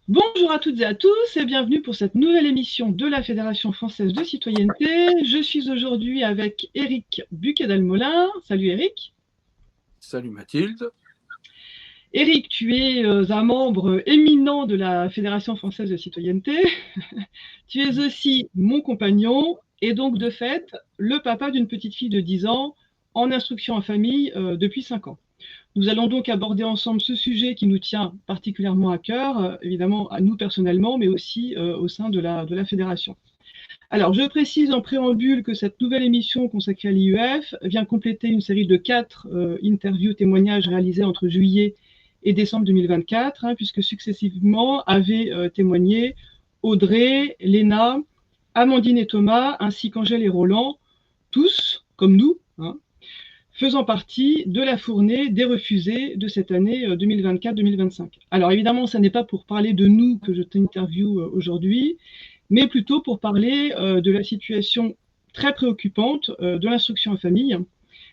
Bonjour à toutes et à tous et bienvenue pour cette nouvelle émission de la Fédération française de citoyenneté. Je suis aujourd'hui avec Éric Buquet-Delmolin. Salut Éric. Salut Mathilde. Éric, tu es un membre éminent de la Fédération française de citoyenneté. Tu es aussi mon compagnon et donc de fait le papa d'une petite fille de 10 ans en instruction en famille depuis 5 ans. Nous allons donc aborder ensemble ce sujet qui nous tient particulièrement à cœur, évidemment à nous personnellement, mais aussi au sein de la fédération. Alors, je précise en préambule que cette nouvelle émission consacrée à l'IEF vient compléter une série de 4 interviews témoignages réalisés entre juillet et décembre 2024, puisque successivement avaient témoigné Audrey, Léna, Amandine et Thomas, ainsi qu'Angèle et Roland, tous, comme nous, faisant partie de la fournée des refusés de cette année 2024-2025. Alors évidemment, ce n'est pas pour parler de nous que je t'interviewe aujourd'hui, mais plutôt pour parler de la situation très préoccupante de l'instruction en famille,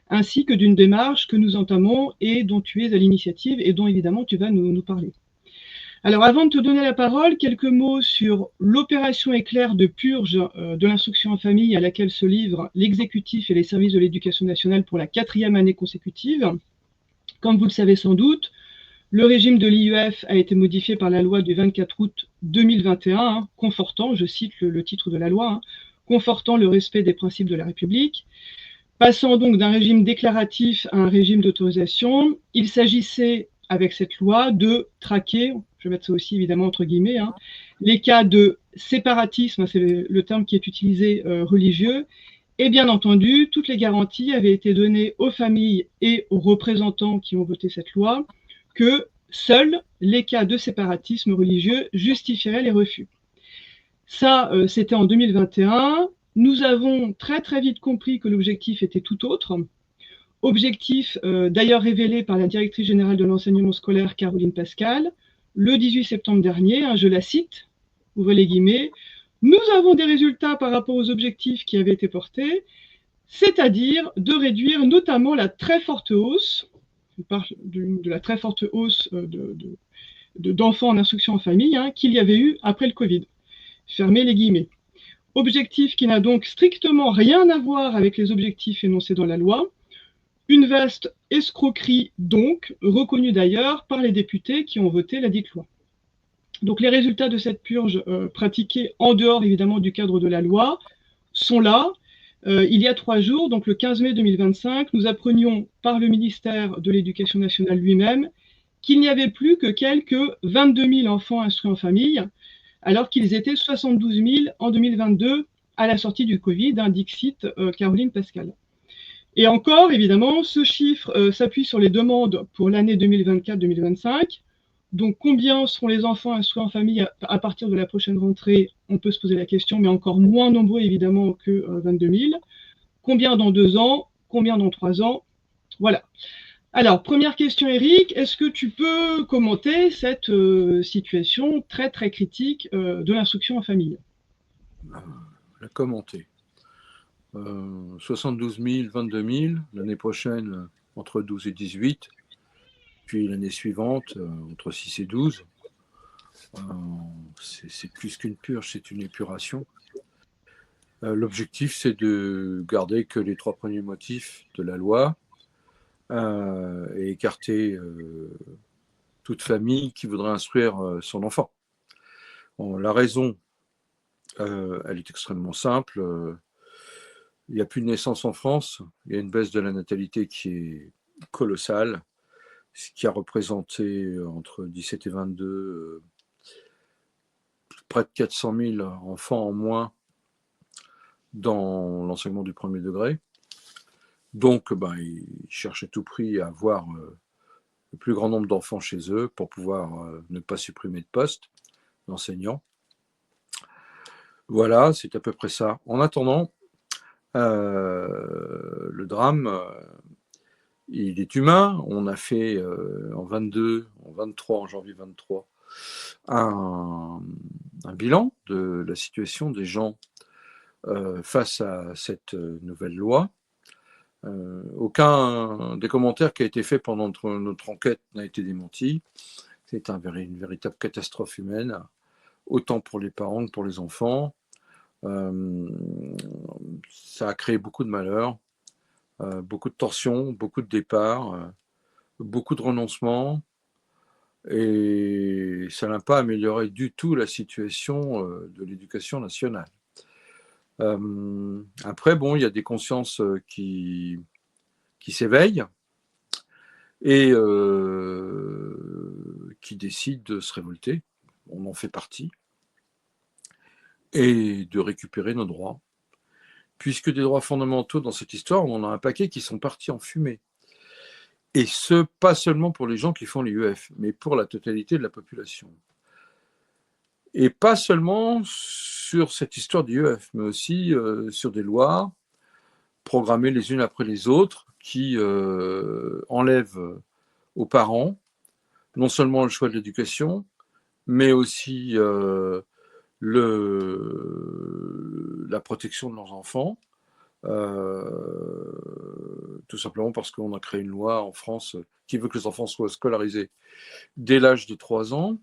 ainsi que d'une démarche que nous entamons et dont tu es à l'initiative et dont évidemment tu vas nous parler. Alors avant de te donner la parole, quelques mots sur l'opération éclair de purge de l'instruction en famille à laquelle se livrent l'exécutif et les services de l'éducation nationale pour la 4e année consécutive. Comme vous le savez sans doute, le régime de l'IEF a été modifié par la loi du 24 août 2021, confortant, je cite le titre de la loi, confortant le respect des principes de la République. Passant donc d'un régime déclaratif à un régime d'autorisation, il s'agissait avec cette loi de traquer, je vais mettre ça aussi évidemment entre guillemets, les cas de séparatisme, c'est le terme qui est utilisé, religieux, et bien entendu, toutes les garanties avaient été données aux familles et aux représentants qui ont voté cette loi que seuls les cas de séparatisme religieux justifieraient les refus. Ça, c'était en 2021. Nous avons très très vite compris que l'objectif était tout autre. Objectif d'ailleurs révélé par la directrice générale de l'enseignement scolaire, Caroline Pascal, le 18 septembre dernier, je la cite, ouvrez les guillemets, nous avons des résultats par rapport aux objectifs qui avaient été portés, c'est-à-dire de réduire notamment la très forte hausse, je parle de la très forte hausse d'enfants en instruction en famille qu'il y avait eu après le Covid. Fermez les guillemets. Objectif qui n'a donc strictement rien à voir avec les objectifs énoncés dans la loi. Une vaste escroquerie donc, reconnue d'ailleurs par les députés qui ont voté la dite loi. Donc les résultats de cette purge pratiquée en dehors évidemment du cadre de la loi sont là. Il y a 3 jours, donc le 15 mai 2025, nous apprenions par le ministère de l'Éducation nationale lui-même qu'il n'y avait plus que quelques 22 000 enfants instruits en famille, alors qu'ils étaient 72 000 en 2022 à la sortie du Covid, dixit Caroline Pascal. Et encore, évidemment, ce chiffre s'appuie sur les demandes pour l'année 2024-2025. Donc, combien seront les enfants instruits en famille à partir de la prochaine rentrée? On peut se poser la question, mais encore moins nombreux, évidemment, que 22 000. Combien dans 2 ans? Combien dans 3 ans? Voilà. Alors, première question, Éric, est-ce que tu peux commenter cette situation très, très critique de l'instruction en famille? La commenter. 72 000, 22 000, l'année prochaine, entre 12 et 18, puis l'année suivante, entre 6 et 12. C'est plus qu'une purge, c'est une épuration. L'objectif, c'est de garder que les 3 premiers motifs de la loi et écarter toute famille qui voudrait instruire son enfant. Bon, la raison, elle est extrêmement simple. Il n'y a plus de naissance en France. Il y a une baisse de la natalité qui est colossale, ce qui a représenté entre 17 et 22 près de 400 000 enfants en moins dans l'enseignement du premier degré. Donc, ils cherchent à tout prix à avoir le plus grand nombre d'enfants chez eux pour pouvoir ne pas supprimer de postes d'enseignants. Voilà, c'est à peu près ça. En attendant, le drame, il est humain. On a fait en 22, en 23, en janvier 23, un bilan de la situation des gens face à cette nouvelle loi. Aucun des commentaires qui a été fait pendant notre enquête n'a été démenti. C'est une véritable catastrophe humaine, autant pour les parents que pour les enfants. Ça a créé beaucoup de malheurs, beaucoup de tensions, beaucoup de départs, beaucoup de renoncements, et ça n'a pas amélioré du tout la situation de l'éducation nationale. Après, bon, il y a des consciences qui s'éveillent et qui décident de se révolter. On en fait partie. Et de récupérer nos droits. Puisque des droits fondamentaux dans cette histoire, on en a un paquet qui sont partis en fumée. Et ce, pas seulement pour les gens qui font l'IEF, mais pour la totalité de la population. Et pas seulement sur cette histoire d'IEF, mais aussi sur des lois programmées les unes après les autres qui enlèvent aux parents non seulement le choix de l'éducation, mais aussi la protection de leurs enfants, tout simplement parce qu'on a créé une loi en France qui veut que les enfants soient scolarisés dès l'âge de 3 ans.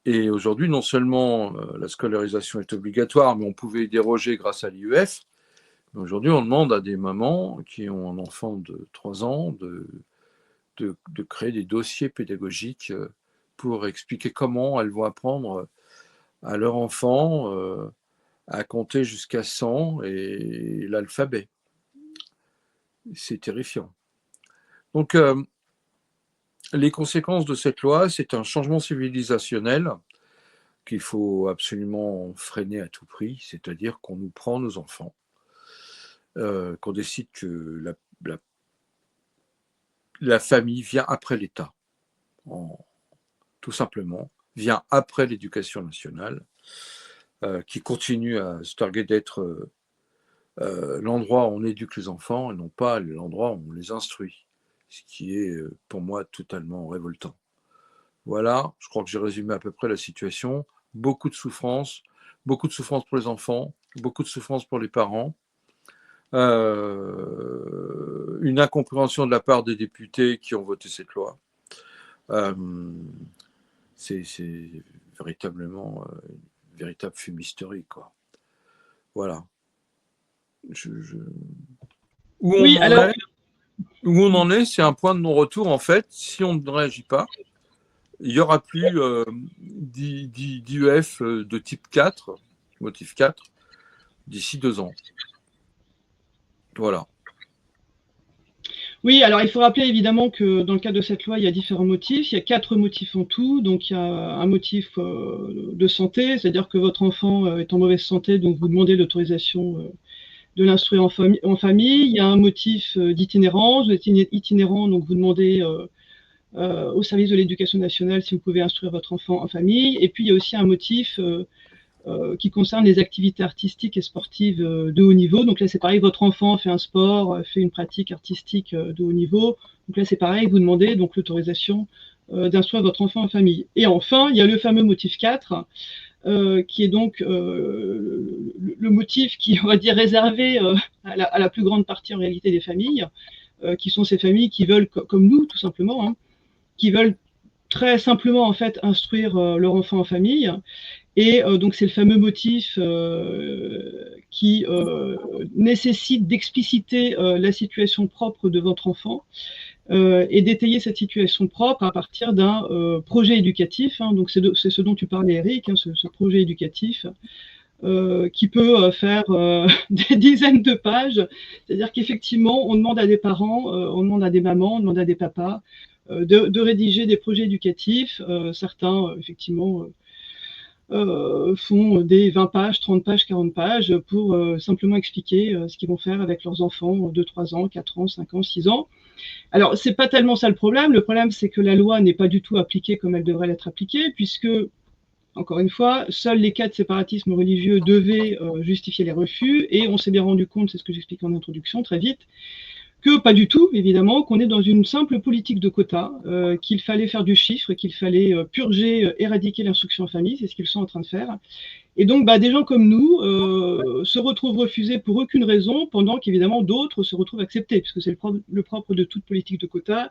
Et aujourd'hui, non seulement la scolarisation est obligatoire, mais on pouvait y déroger grâce à l'IEF. Mais aujourd'hui, on demande à des mamans qui ont un enfant de 3 ans de créer des dossiers pédagogiques pour expliquer comment elles vont apprendre à leur enfant à compter jusqu'à 100 et l'alphabet. C'est terrifiant. Donc, les conséquences de cette loi, c'est un changement civilisationnel qu'il faut absolument freiner à tout prix, c'est-à-dire qu'on nous prend nos enfants, qu'on décide que la famille vient après l'État, tout simplement, vient après l'éducation nationale, qui continue à se targuer d'être l'endroit où on éduque les enfants et non pas l'endroit où on les instruit, ce qui est pour moi totalement révoltant. Voilà, je crois que j'ai résumé à peu près la situation. Beaucoup de souffrance pour les enfants, beaucoup de souffrance pour les parents, une incompréhension de la part des députés qui ont voté cette loi. C'est véritablement une véritable fumisterie, quoi. Voilà. Où on en est, c'est un point de non-retour, en fait. Si on ne réagit pas, il n'y aura plus d'IEF de type 4, motif 4, d'ici 2 ans. Voilà. Oui, alors il faut rappeler évidemment que dans le cadre de cette loi, il y a différents motifs. Il y a 4 motifs en tout. Donc il y a un motif de santé, c'est-à-dire que votre enfant est en mauvaise santé, donc vous demandez l'autorisation de l'instruire en famille. Il y a un motif d'itinérance. Vous êtes itinérant, donc vous demandez au service de l'éducation nationale si vous pouvez instruire votre enfant en famille. Et puis il y a aussi un motif qui concerne les activités artistiques et sportives de haut niveau. Donc là, c'est pareil, votre enfant fait un sport, fait une pratique artistique de haut niveau. Donc là, c'est pareil, vous demandez donc l'autorisation d'instruire votre enfant en famille. Et enfin, il y a le fameux motif 4, qui est donc le motif qui, on va dire, réservé à la plus grande partie en réalité des familles, qui sont ces familles qui veulent, comme nous, tout simplement, hein, qui veulent très simplement en fait instruire leur enfant en famille. Et donc c'est le fameux motif qui nécessite d'expliciter la situation propre de votre enfant et d'étayer cette situation propre à partir d'un projet éducatif. Hein, donc c'est ce dont tu parlais, Eric, hein, ce projet éducatif qui peut faire des dizaines de pages. C'est-à-dire qu'effectivement, on demande à des parents, on demande à des mamans, on demande à des papas de rédiger des projets éducatifs. Certains, effectivement, font des 20 pages, 30 pages, 40 pages pour simplement expliquer ce qu'ils vont faire avec leurs enfants de 3 ans, 4 ans, 5 ans, 6 ans. Alors, c'est pas tellement ça le problème. Le problème, c'est que la loi n'est pas du tout appliquée comme elle devrait l'être appliquée, puisque, encore une fois, seuls les cas de séparatisme religieux devaient justifier les refus, et on s'est bien rendu compte, c'est ce que j'explique en introduction, très vite, que pas du tout, évidemment, qu'on est dans une simple politique de quotas, qu'il fallait faire du chiffre, qu'il fallait purger, éradiquer l'instruction en famille, c'est ce qu'ils sont en train de faire, Et donc, bah, des gens comme nous se retrouvent refusés pour aucune raison, pendant qu'évidemment d'autres se retrouvent acceptés, puisque c'est le propre de toute politique de quota.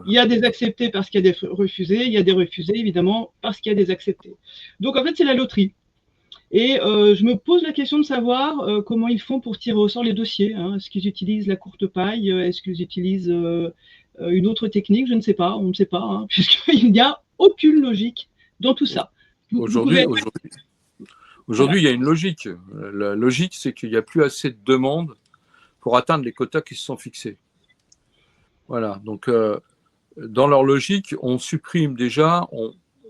Il y a des acceptés parce qu'il y a des refusés, il y a des refusés évidemment parce qu'il y a des acceptés. Donc en fait, c'est la loterie. Et je me pose la question de savoir comment ils font pour tirer au sort les dossiers. Hein. Est-ce qu'ils utilisent la courte paille? Est-ce qu'ils utilisent une autre technique? Je ne sais pas, on ne sait pas, hein, puisqu'il n'y a aucune logique dans tout ça. Vous Aujourd'hui, pouvez... il y a une logique. La logique, c'est qu'il n'y a plus assez de demandes pour atteindre les quotas qui se sont fixés. Voilà. Donc, dans leur logique, on supprime déjà,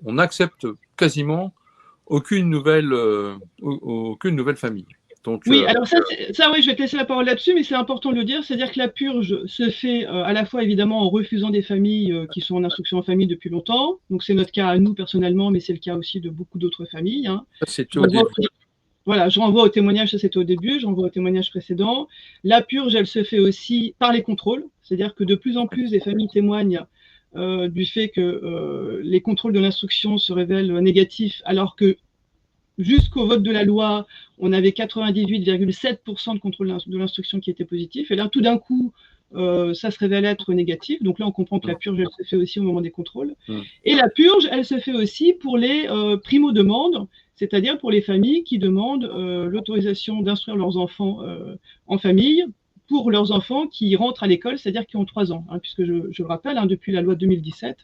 on accepte quasiment aucune nouvelle famille. Donc, Oui, alors ça, oui, je vais te laisser la parole là-dessus, mais c'est important de le dire, c'est-à-dire que la purge se fait à la fois évidemment en refusant des familles qui sont en instruction en famille depuis longtemps, donc c'est notre cas à nous personnellement, mais c'est le cas aussi de beaucoup d'autres familles. Hein. c'était au début. Voilà, je renvoie au témoignage, ça c'était au début, je renvoie au témoignage précédent. La purge, elle se fait aussi par les contrôles, c'est-à-dire que de plus en plus des familles témoignent du fait que les contrôles de l'instruction se révèlent négatifs, alors que jusqu'au vote de la loi, on avait 98,7% de contrôle de l'instruction qui était positif. Et là, tout d'un coup, ça se révèle être négatif. Donc là, on comprend que la purge, elle se fait aussi au moment des contrôles. Et la purge, elle se fait aussi pour les primo-demandes, c'est-à-dire pour les familles qui demandent l'autorisation d'instruire leurs enfants en famille pour leurs enfants qui rentrent à l'école, c'est-à-dire qui ont 3 ans. Hein, puisque je le rappelle, hein, depuis la loi de 2017,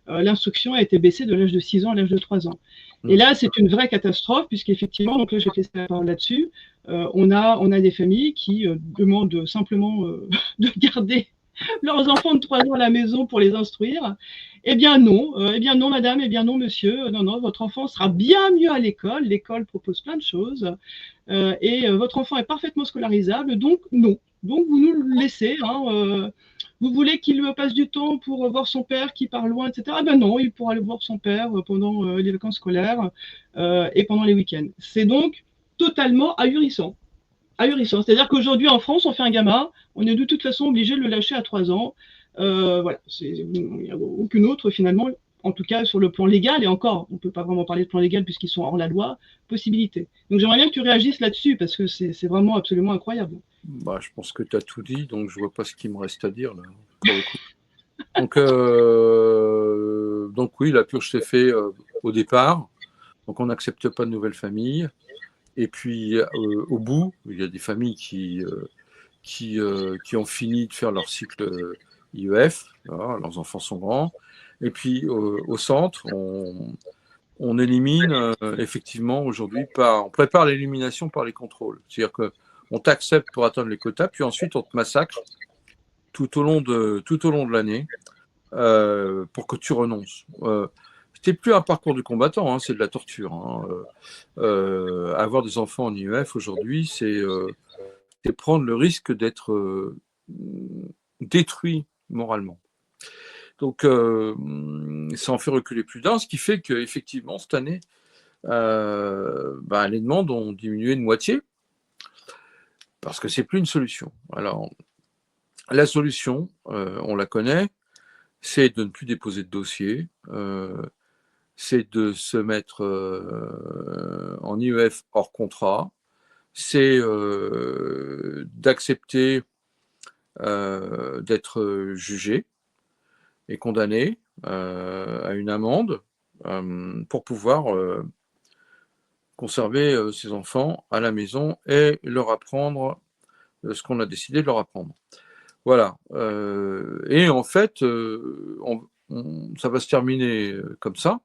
l'instruction a été baissée de l'âge de 6 ans à l'âge de 3 ans. Et là, c'est une vraie catastrophe, puisqu'effectivement, donc là, je vais te laisser la parole là-dessus, on a des familles qui demandent simplement de garder leurs enfants de 3 ans à la maison pour les instruire. Eh bien non, madame, eh bien non, monsieur, non, votre enfant sera bien mieux à l'école. L'école propose plein de choses et votre enfant est parfaitement scolarisable, donc non. Donc vous nous le laissez. Hein, vous voulez qu'il passe du temps pour voir son père qui part loin, etc. Ah ben non, il pourra aller voir son père pendant les vacances scolaires et pendant les week-ends. C'est donc totalement ahurissant. Ahurissant. C'est-à-dire qu'aujourd'hui en France, on fait un gamin, on est de toute façon obligé de le lâcher à 3 ans. Voilà, il n'y a aucune autre finalement, en tout cas sur le plan légal, et encore, on ne peut pas vraiment parler de plan légal puisqu'ils sont hors la loi, possibilité. Donc j'aimerais bien que tu réagisses là-dessus parce que c'est vraiment absolument incroyable. Bah, je pense que tu as tout dit, donc je vois pas ce qu'il me reste à dire là, pour le coup. Donc oui, la purge s'est faite au départ, donc on n'accepte pas de nouvelles familles. Et puis au bout, il y a des familles qui ont fini de faire leur cycle IEF, voilà, leurs enfants sont grands. Et puis au centre, on élimine effectivement aujourd'hui on prépare l'élimination par les contrôles. C'est-à-dire qu'on t'accepte pour atteindre les quotas, puis ensuite on te massacre tout au long de l'année pour que tu renonces. C'était plus un parcours du combattant, hein, c'est de la torture. Hein. Avoir des enfants en IEF aujourd'hui, c'est prendre le risque d'être détruit moralement. Donc, ça en fait reculer plus d'un, ce qui fait qu'effectivement, cette année, les demandes ont diminué de moitié, parce que c'est plus une solution. Alors, la solution, on la connaît, c'est de ne plus déposer de dossier, c'est de se mettre en IEF hors contrat, c'est d'accepter d'être jugé et condamné à une amende pour pouvoir conserver ses enfants à la maison et leur apprendre ce qu'on a décidé de leur apprendre. Voilà. Et en fait, ça va se terminer comme ça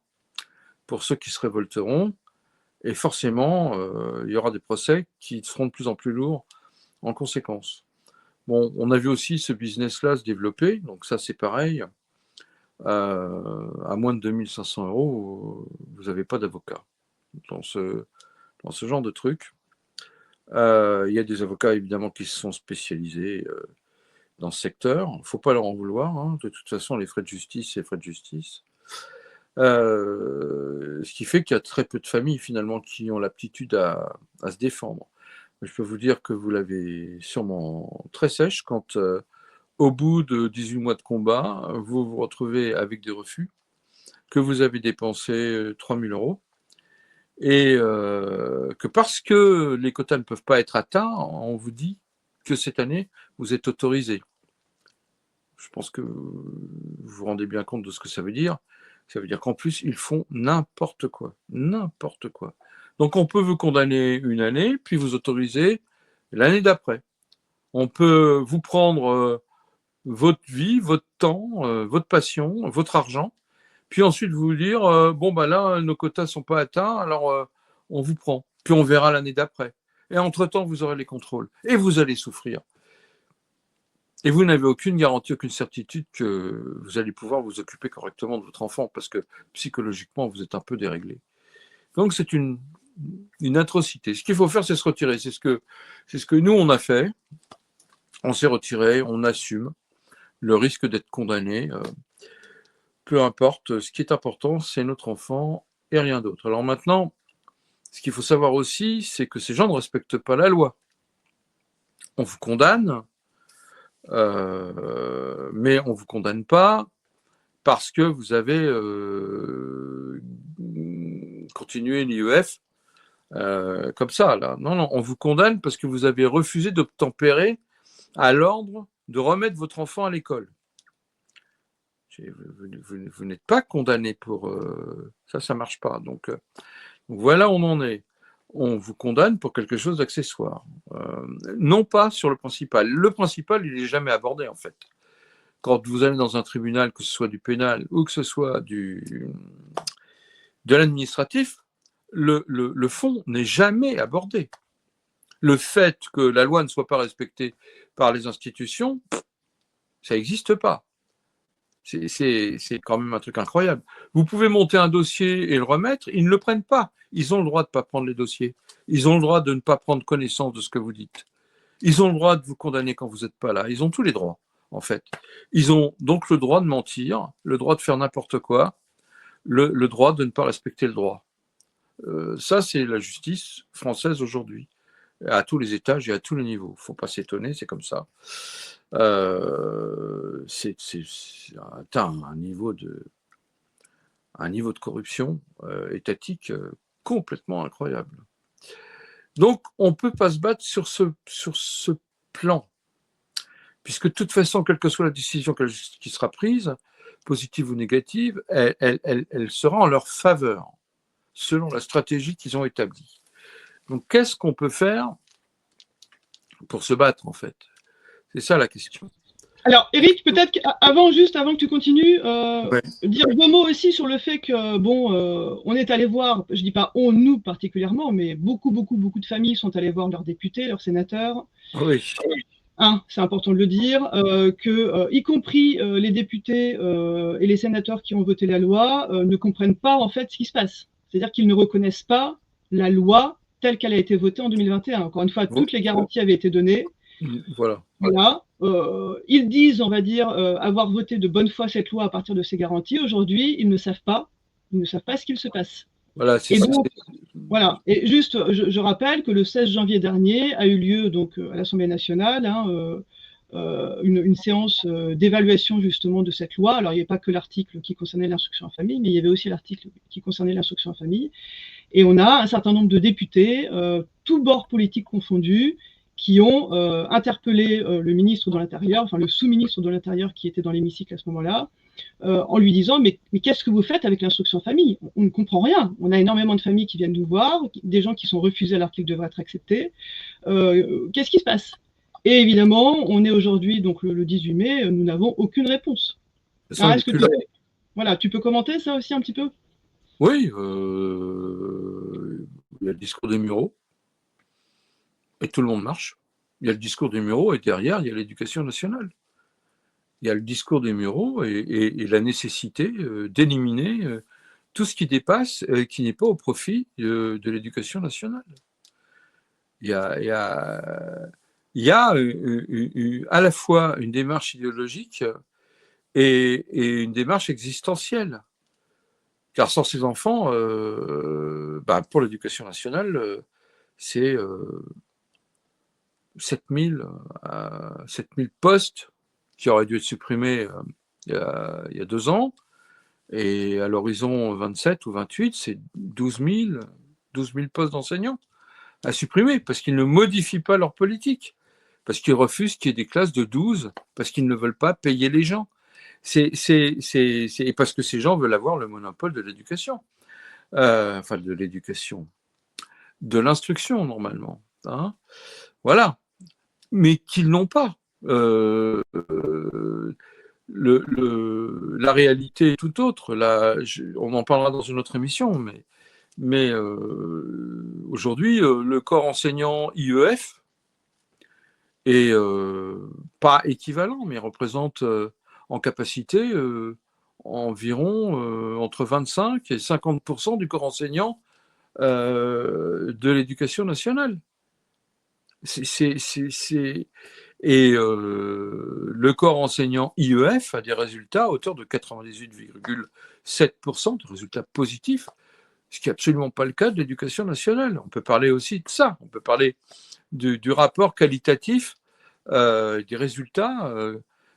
pour ceux qui se révolteront. Et forcément, il y aura des procès qui seront de plus en plus lourds en conséquence. Bon, on a vu aussi ce business-là se développer, donc ça c'est pareil. À moins de 2500 €, vous n'avez pas d'avocat dans ce genre de truc. Il y a des avocats évidemment qui se sont spécialisés dans ce secteur. Il ne faut pas leur en vouloir. Hein. De toute façon, les frais de justice, c'est frais de justice. Ce qui fait qu'il y a très peu de familles finalement qui ont l'aptitude à se défendre. Je peux vous dire que vous l'avez sûrement très sèche quand au bout de 18 mois de combat, vous vous retrouvez avec des refus, que vous avez dépensé 3 000 € et que parce que les quotas ne peuvent pas être atteints, on vous dit que cette année, vous êtes autorisé. Je pense que vous vous rendez bien compte de ce que ça veut dire. Ça veut dire qu'en plus, ils font n'importe quoi. N'importe quoi. Donc, on peut vous condamner une année, puis vous autoriser l'année d'après. On peut vous prendre votre vie, votre temps, votre passion, votre argent, puis ensuite vous dire bon, bah là, nos quotas ne sont pas atteints, alors on vous prend. Puis on verra l'année d'après. Et entre-temps, vous aurez les contrôles. Et vous allez souffrir. Et vous n'avez aucune garantie, aucune certitude que vous allez pouvoir vous occuper correctement de votre enfant, parce que psychologiquement, vous êtes un peu déréglé. Donc c'est une atrocité. Ce qu'il faut faire, c'est se retirer. C'est ce que nous, on a fait. On s'est retiré, on assume le risque d'être condamné. Peu importe, ce qui est important, c'est notre enfant et rien d'autre. Alors maintenant, ce qu'il faut savoir aussi, c'est que ces gens ne respectent pas la loi. On vous condamne, mais on ne vous condamne pas parce que vous avez continué l'IEF comme ça. Là. Non, non, on vous condamne parce que vous avez refusé d'obtempérer à l'ordre de remettre votre enfant à l'école. Vous n'êtes pas condamné pour ça, ça ne marche pas. Donc voilà où on en est. On vous condamne pour quelque chose d'accessoire. Non pas sur le principal. Le principal, il n'est jamais abordé en fait. Quand vous allez dans un tribunal, que ce soit du pénal ou que ce soit de l'administratif, le fond n'est jamais abordé. Le fait que la loi ne soit pas respectée par les institutions, ça n'existe pas. C'est quand même un truc incroyable. Vous pouvez monter un dossier et le remettre, ils ne le prennent pas. Ils ont le droit de ne pas prendre les dossiers. Ils ont le droit de ne pas prendre connaissance de ce que vous dites. Ils ont le droit de vous condamner quand vous n'êtes pas là. Ils ont tous les droits, en fait. Ils ont donc le droit de mentir, le droit de faire n'importe quoi, le droit de ne pas respecter le droit. Ça, c'est la justice française aujourd'hui, à tous les étages et à tous les niveaux. Il ne faut pas s'étonner, c'est comme ça. C'est atteint un niveau de corruption étatique complètement incroyable. Donc, on ne peut pas se battre sur ce plan, puisque de toute façon, quelle que soit la décision qui sera prise, positive ou négative, elle sera en leur faveur, selon la stratégie qu'ils ont établie. Donc, qu'est-ce qu'on peut faire pour se battre, en fait? C'est ça la question. Alors, Eric, peut-être avant que tu continues, dire deux mots aussi sur le fait que, on est allé voir, je dis pas on, nous particulièrement, mais beaucoup de familles sont allées voir leurs députés, leurs sénateurs. Oui. C'est important de le dire, y compris les députés et les sénateurs qui ont voté la loi ne comprennent pas en fait ce qui se passe. C'est-à-dire qu'ils ne reconnaissent pas la loi telle qu'elle a été votée en 2021. Encore une fois, toutes les garanties avaient été données. Voilà. Ils disent, on va dire, avoir voté de bonne foi cette loi à partir de ces garanties. Aujourd'hui, ils ne savent pas ce qu'il se passe. Voilà, voilà. Et juste, je rappelle que le 16 janvier dernier a eu lieu donc à l'Assemblée nationale une séance d'évaluation justement de cette loi. Alors il n'y avait pas que l'article qui concernait l'instruction en famille, mais il y avait aussi l'article qui concernait l'instruction en famille. Et on a un certain nombre de députés, tous bords politiques confondus, qui ont interpellé le ministre de l'Intérieur, enfin le sous-ministre de l'Intérieur qui était dans l'hémicycle à ce moment-là, en lui disant mais qu'est-ce que vous faites avec l'instruction en famille? On ne comprend rien. On a énormément de familles qui viennent nous voir, des gens qui sont refusés alors qu'ils devraient être acceptés. Qu'est-ce qui se passe? Et évidemment, on est aujourd'hui, donc le 18 mai, nous n'avons aucune réponse. Alors, tu peux commenter ça aussi un petit peu? Oui, il y a le discours des Mureaux, et tout le monde marche. Il y a le discours des Mureaux, et derrière, il y a l'éducation nationale. Il y a le discours des Mureaux et la nécessité d'éliminer tout ce qui dépasse, qui n'est pas au profit de l'éducation nationale. Il y a à la fois une démarche idéologique et une démarche existentielle. Car sans ces enfants, pour l'éducation nationale, c'est 7000 postes qui auraient dû être supprimés il y a 2 ans. Et à l'horizon 27 ou 28, c'est 12 000 12 000 postes d'enseignants à supprimer parce qu'ils ne modifient pas leur politique, parce qu'ils refusent qu'il y ait des classes de 12, parce qu'ils ne veulent pas payer les gens. Et parce que ces gens veulent avoir le monopole de l'éducation. Enfin, de l'éducation, de l'instruction, normalement. Hein, voilà. Mais qu'ils n'ont pas. La réalité est tout autre. Là, on en parlera dans une autre émission, mais aujourd'hui, le corps enseignant IEF est pas équivalent, mais représente en capacité environ entre 25 et 50% du corps enseignant de l'éducation nationale. Et le corps enseignant IEF a des résultats à hauteur de 98,7% de résultats positifs, ce qui n'est absolument pas le cas de l'éducation nationale. On peut parler aussi de ça, on peut parler du rapport qualitatif des résultats,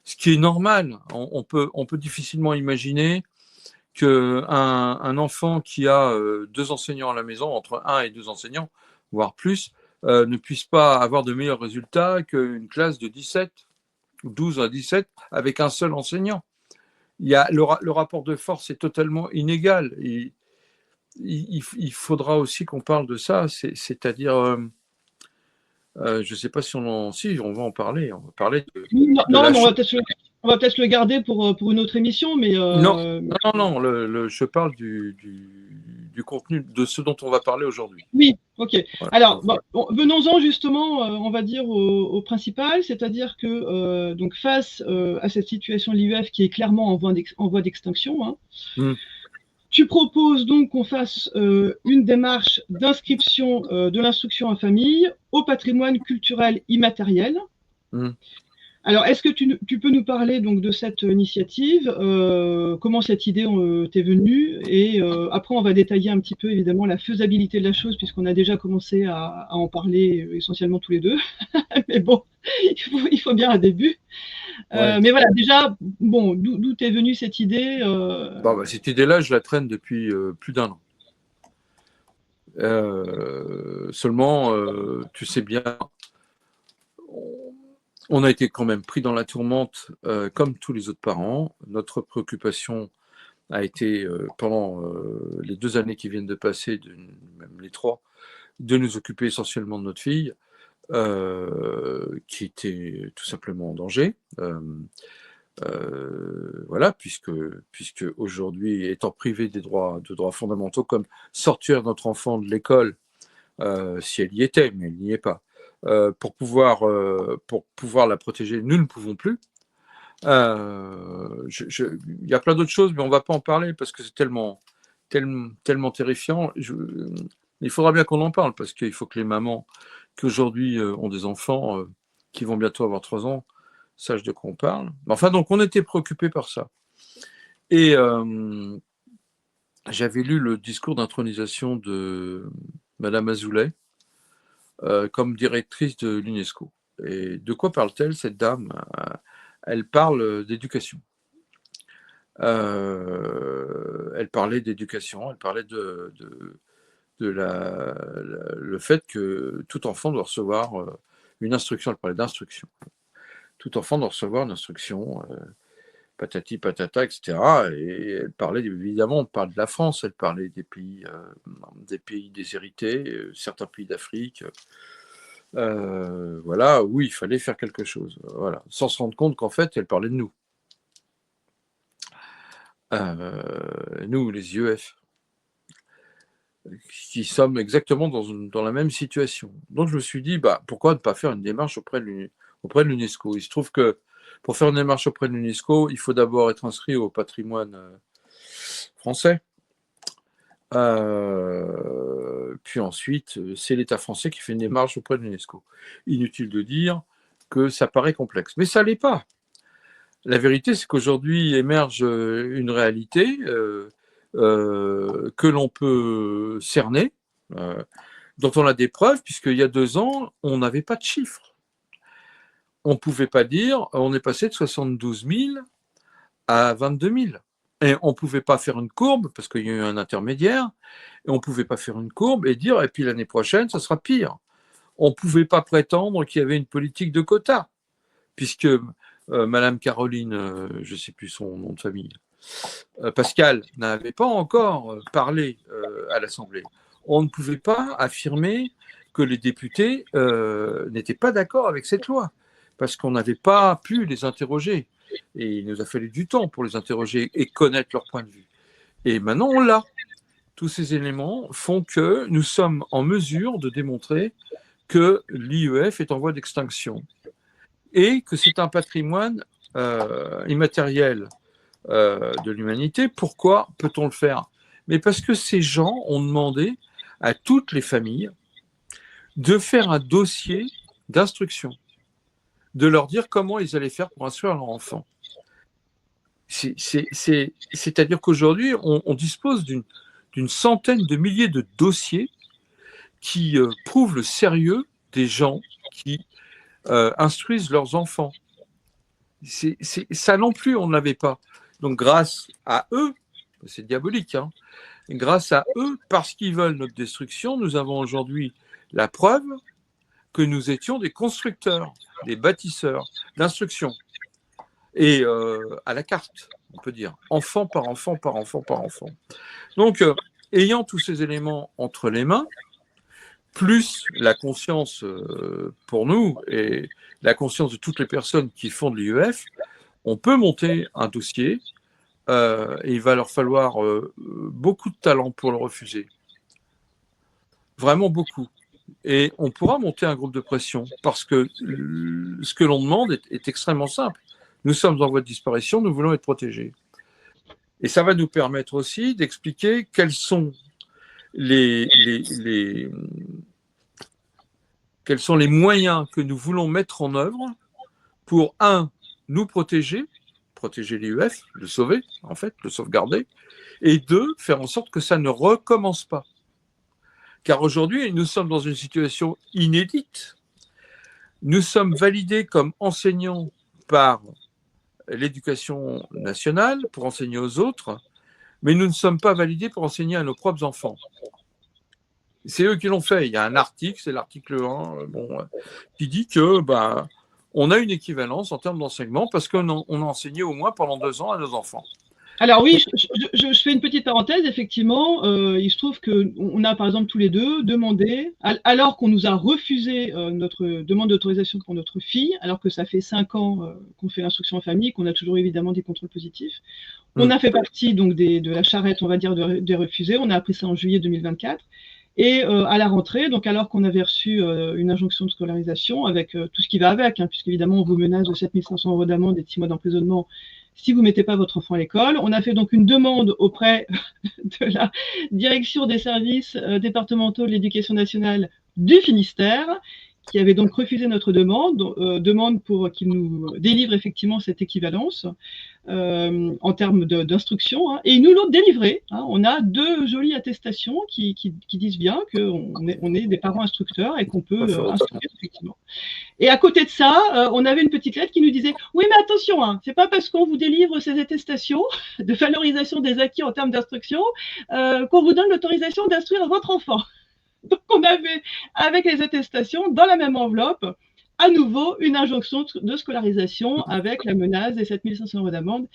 ce qui est normal. On peut difficilement imaginer qu'un enfant qui a 2 enseignants à la maison, entre 1 et 2 enseignants, voire plus, ne puisse pas avoir de meilleurs résultats qu'une classe de 17, 12 à 17, avec un seul enseignant. Le rapport de force est totalement inégal. Il faudra aussi qu'on parle de ça, c'est-à-dire, je ne sais pas si on va en parler. On va parler non, on va peut-être le garder pour une autre émission, mais non, je parle du contenu de ce dont on va parler aujourd'hui. Oui, ok. Voilà. Alors, venons-en justement, on va dire au principal, c'est-à-dire que donc face à cette situation de l'IEF qui est clairement en voie d'extinction, hein, tu proposes donc qu'on fasse une démarche d'inscription de l'instruction en famille au patrimoine culturel immatériel. Alors, est-ce que tu peux nous parler donc de cette initiative, comment cette idée t'est venue, et après on va détailler un petit peu évidemment la faisabilité de la chose, puisqu'on a déjà commencé à en parler essentiellement tous les deux, mais bon, il faut bien un début. Ouais. Mais voilà, déjà, bon, d'où t'est venue cette idée Cette idée-là, je la traîne depuis plus d'1 an. Seulement, tu sais bien, on a été quand même pris dans la tourmente, comme tous les autres parents. Notre préoccupation a été, pendant les 2 années qui viennent de passer, même les 3, de nous occuper essentiellement de notre fille, qui était tout simplement en danger. Voilà, puisque aujourd'hui, étant privé de droits fondamentaux, comme sortir notre enfant de l'école, si elle y était, mais elle n'y est pas, pour pouvoir la protéger, nous ne pouvons plus. Il y a plein d'autres choses, mais on ne va pas en parler parce que c'est tellement terrifiant. Il faudra bien qu'on en parle, parce qu'il faut que les mamans qui aujourd'hui ont des enfants qui vont bientôt avoir 3 ans sachent de quoi on parle. Enfin, donc, on était préoccupés par ça. Et j'avais lu le discours d'intronisation de Madame Azoulay comme directrice de l'UNESCO. Et de quoi parle-t-elle, cette dame? Elle parle d'éducation. Elle parlait d'éducation, elle parlait le fait que tout enfant doit recevoir une instruction. Elle parlait d'instruction. Tout enfant doit recevoir une instruction, patati patata, etc. Et elle parlait, évidemment, on parle de la France, elle parlait des pays déshérités, certains pays d'Afrique, voilà, où il fallait faire quelque chose, voilà, sans se rendre compte qu'en fait, elle parlait de nous. Nous, les IEF, qui sommes exactement dans la même situation. Donc je me suis dit, pourquoi ne pas faire une démarche auprès de l'UNESCO? Il se trouve que pour faire une démarche auprès de l'UNESCO, il faut d'abord être inscrit au patrimoine français. Puis ensuite, c'est l'État français qui fait une démarche auprès de l'UNESCO. Inutile de dire que ça paraît complexe, mais ça ne l'est pas. La vérité, c'est qu'aujourd'hui émerge une réalité que l'on peut cerner, dont on a des preuves, puisqu'il y a 2 ans, on n'avait pas de chiffres. On ne pouvait pas dire, on est passé de 72 000 à 22 000. Et on ne pouvait pas faire une courbe, parce qu'il y a eu un intermédiaire, et on ne pouvait pas faire une courbe et dire, et puis l'année prochaine, ça sera pire. On ne pouvait pas prétendre qu'il y avait une politique de quotas, puisque Madame Caroline, je ne sais plus son nom de famille, Pascal, n'avait pas encore parlé à l'Assemblée. On ne pouvait pas affirmer que les députés n'étaient pas d'accord avec cette loi, parce qu'on n'avait pas pu les interroger. Et il nous a fallu du temps pour les interroger et connaître leur point de vue. Et maintenant, on l'a. Tous ces éléments font que nous sommes en mesure de démontrer que l'IEF est en voie d'extinction et que c'est un patrimoine immatériel de l'humanité. Pourquoi peut-on le faire? Mais parce que ces gens ont demandé à toutes les familles de faire un dossier d'instruction, de leur dire comment ils allaient faire pour instruire leur enfant. C'est-à-dire qu'aujourd'hui, on dispose d'une centaine de milliers de dossiers qui prouvent le sérieux des gens qui instruisent leurs enfants. Ça non plus, on ne l'avait pas. Donc grâce à eux, c'est diabolique, hein, grâce à eux, parce qu'ils veulent notre destruction, nous avons aujourd'hui la preuve que nous étions des constructeurs, des bâtisseurs d'instruction. Et à la carte, on peut dire, enfant par enfant, par enfant, par enfant. Donc, ayant tous ces éléments entre les mains, plus la conscience pour nous et la conscience de toutes les personnes qui font de l'IEF, on peut monter un dossier et il va leur falloir beaucoup de talent pour le refuser. Vraiment beaucoup. Et on pourra monter un groupe de pression parce que ce que l'on demande est extrêmement simple. Nous sommes en voie de disparition, nous voulons être protégés. Et ça va nous permettre aussi d'expliquer quels sont les moyens que nous voulons mettre en œuvre pour, nous protéger l'IEF, le sauver, en fait, le sauvegarder, et deux, faire en sorte que ça ne recommence pas. Car aujourd'hui, nous sommes dans une situation inédite. Nous sommes validés comme enseignants par l'éducation nationale pour enseigner aux autres, mais nous ne sommes pas validés pour enseigner à nos propres enfants. C'est eux qui l'ont fait. Il y a un article, c'est l'article 1, qui dit que on a une équivalence en termes d'enseignement parce qu'on a enseigné au moins pendant 2 ans à nos enfants. Alors oui, je fais une petite parenthèse, effectivement, il se trouve qu'on a par exemple tous les deux demandé, alors qu'on nous a refusé notre demande d'autorisation pour notre fille, alors que ça fait 5 ans qu'on fait l'instruction en famille, qu'on a toujours évidemment des contrôles positifs. On a fait partie donc de la charrette, on va dire, des refusés, on a appris ça en juillet 2024. Et à la rentrée, donc alors qu'on avait reçu une injonction de scolarisation avec tout ce qui va avec, hein, puisqu'évidemment on vous menace de 7 500 € d'amende et de 6 mois d'emprisonnement si vous ne mettez pas votre enfant à l'école. On a fait donc une demande auprès de la direction des services départementaux de l'éducation nationale du Finistère, qui avait donc refusé notre demande pour qu'il nous délivre effectivement cette équivalence en termes d'instruction, hein, et ils nous l'ont délivré. Hein. On a 2 jolies attestations qui disent bien qu'on est des parents instructeurs et qu'on peut instruire effectivement. Et à côté de ça, on avait une petite lettre qui nous disait « Oui, mais attention, hein, c'est pas parce qu'on vous délivre ces attestations de valorisation des acquis en termes d'instruction qu'on vous donne l'autorisation d'instruire votre enfant. » Donc, on avait, avec les attestations, dans la même enveloppe, à nouveau une injonction de scolarisation avec la menace des 7 500 € d'amende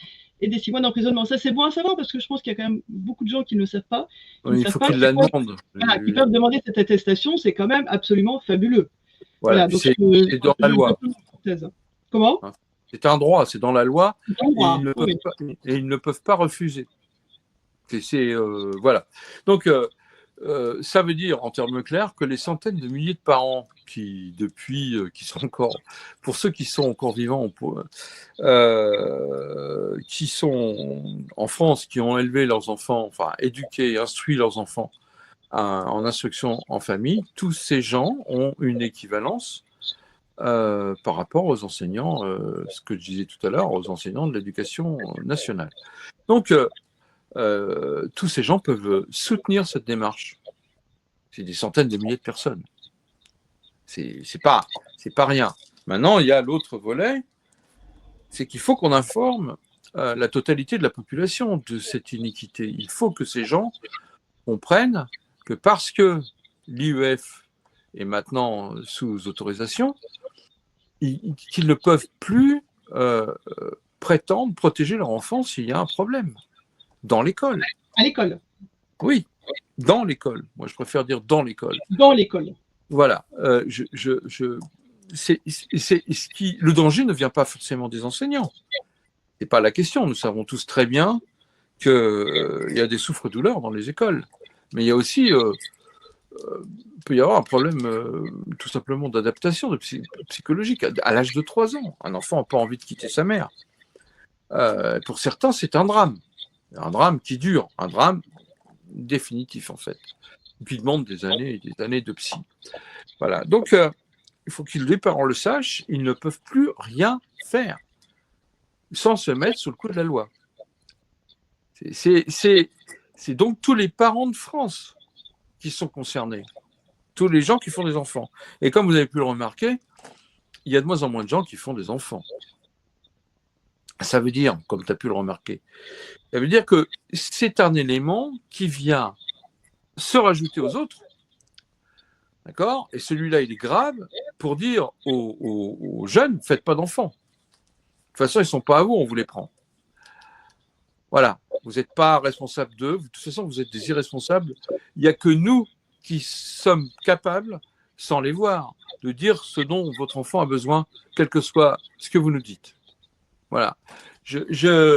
et des 6 mois d'emprisonnement. Ça, c'est bon à savoir parce que je pense qu'il y a quand même beaucoup de gens qui ne le savent pas. Il faut qu'ils la demandent. Qui peuvent demander cette attestation, c'est quand même absolument fabuleux. Voilà, donc c'est dans la loi. Comment? C'est un droit, c'est dans la loi, droit, et ils ne peuvent pas refuser. Voilà. Donc, ça veut dire, en termes clairs, que les centaines de milliers de parents qui sont encore, pour ceux qui sont encore vivants, qui sont en France, qui ont élevé leurs enfants, enfin éduqué, instruit leurs enfants en instruction en famille, tous ces gens ont une équivalence par rapport aux enseignants, ce que je disais tout à l'heure, aux enseignants de l'éducation nationale. Donc, tous ces gens peuvent soutenir cette démarche. C'est des centaines de milliers de personnes. C'est pas rien. Maintenant, il y a l'autre volet, c'est qu'il faut qu'on informe la totalité de la population de cette iniquité. Il faut que ces gens comprennent que parce que l'IEF est maintenant sous autorisation, qu'ils ne peuvent plus prétendre protéger leur enfant s'il y a un problème dans l'école. À l'école. Oui, dans l'école. Moi, je préfère dire dans l'école. Dans l'école. Voilà. Le danger ne vient pas forcément des enseignants. Ce n'est pas la question. Nous savons tous très bien qu'il y a des souffres-douleurs dans les écoles. Mais il y a aussi, peut y avoir un problème tout simplement d'adaptation psychologique. À l'âge de 3 ans, un enfant n'a pas envie de quitter sa mère. Pour certains, c'est un drame qui dure, un drame définitif en fait, qui demande des années et des années de psy. Voilà. Donc, il faut que les parents le sachent, ils ne peuvent plus rien faire sans se mettre sous le coup de la loi. C'est donc tous les parents de France qui sont concernés, tous les gens qui font des enfants. Et comme vous avez pu le remarquer, il y a de moins en moins de gens qui font des enfants. Ça veut dire, comme tu as pu le remarquer, ça veut dire que c'est un élément qui vient se rajouter aux autres, d'accord? Et celui-là, il est grave pour dire aux jeunes, faites pas d'enfants. De toute façon, ils ne sont pas à vous, on vous les prend. Voilà, vous n'êtes pas responsable d'eux, de toute façon, vous êtes des irresponsables. Il n'y a que nous qui sommes capables, sans les voir, de dire ce dont votre enfant a besoin, quel que soit ce que vous nous dites. Voilà. Il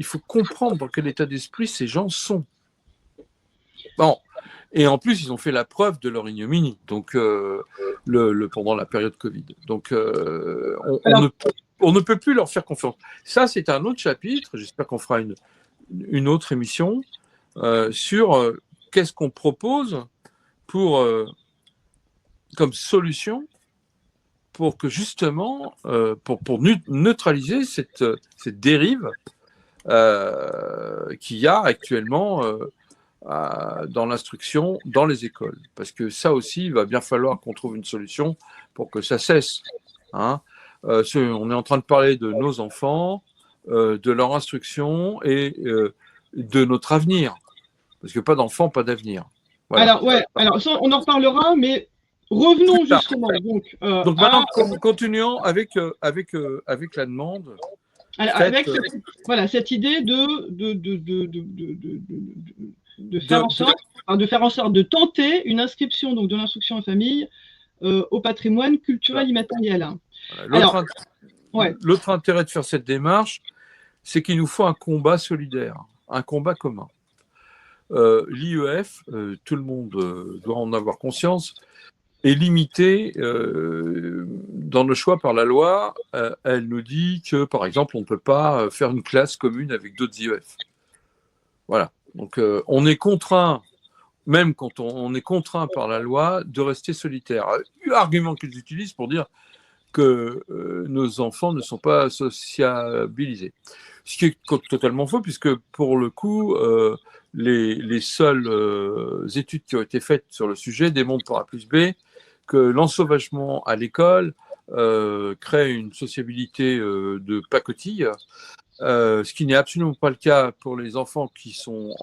faut comprendre dans quel état d'esprit ces gens sont. Bon. Et en plus, ils ont fait la preuve de leur ignominie, donc pendant la période Covid. Donc, on ne peut plus leur faire confiance. Ça, c'est un autre chapitre. J'espère qu'on fera une autre émission sur qu'est-ce qu'on propose comme solution pour que justement, pour neutraliser cette dérive qu'il y a actuellement dans l'instruction, dans les écoles. Parce que ça aussi, il va bien falloir qu'on trouve une solution pour que ça cesse. Hein. On est en train de parler de nos enfants, de leur instruction et de notre avenir. Parce que pas d'enfants, pas d'avenir. Voilà. Alors ça, on en reparlera, mais revenons justement. Donc maintenant, continuons avec la demande. Alors, avec cette idée de faire en sorte de tenter une inscription donc, de l'instruction en famille au patrimoine culturel immatériel. L'autre intérêt de faire cette démarche, c'est qu'il nous faut un combat solidaire, un combat commun. L'IEF, tout le monde doit en avoir conscience, est limitée dans nos choix par la loi. Elle nous dit que, par exemple, on ne peut pas faire une classe commune avec d'autres IEF. Voilà. Donc, on est contraint, même quand on est contraint par la loi, de rester solitaire. Argument qu'ils utilisent pour dire que nos enfants ne sont pas sociabilisés. Ce qui est totalement faux, puisque pour le coup, les seules études qui ont été faites sur le sujet démontrent par A plus B que l'ensauvagement à l'école crée une sociabilité de pacotille, ce qui n'est absolument pas le cas pour les enfants qui sont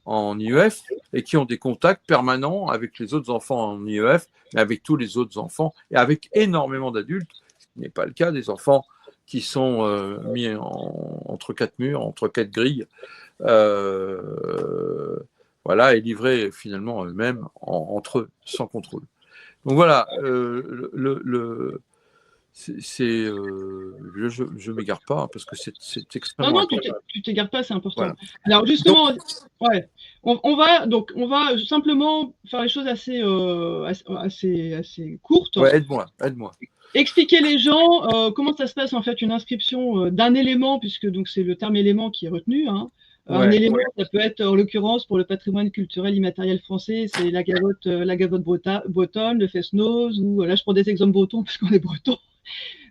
en IEF et qui ont des contacts permanents avec les autres enfants en IEF, mais avec tous les autres enfants et avec énormément d'adultes, ce qui n'est pas le cas des enfants qui sont mis entre 4 murs, entre 4 grilles, voilà, et livrés finalement eux-mêmes entre eux, sans contrôle. Donc voilà, je ne m'égare pas hein, parce que c'est extrêmement important. Non, tu t'égares pas, c'est important. Voilà. Alors justement, on va simplement faire les choses assez courtes. Ouais, aide-moi. Expliquer les gens comment ça se passe en fait une inscription d'un élément, puisque donc c'est le terme élément qui est retenu. Hein. Un élément, ça peut être, en l'occurrence, pour le patrimoine culturel immatériel français, c'est la gavotte bretonne, le fest-noz, ou là je prends des exemples bretons parce qu'on est bretons.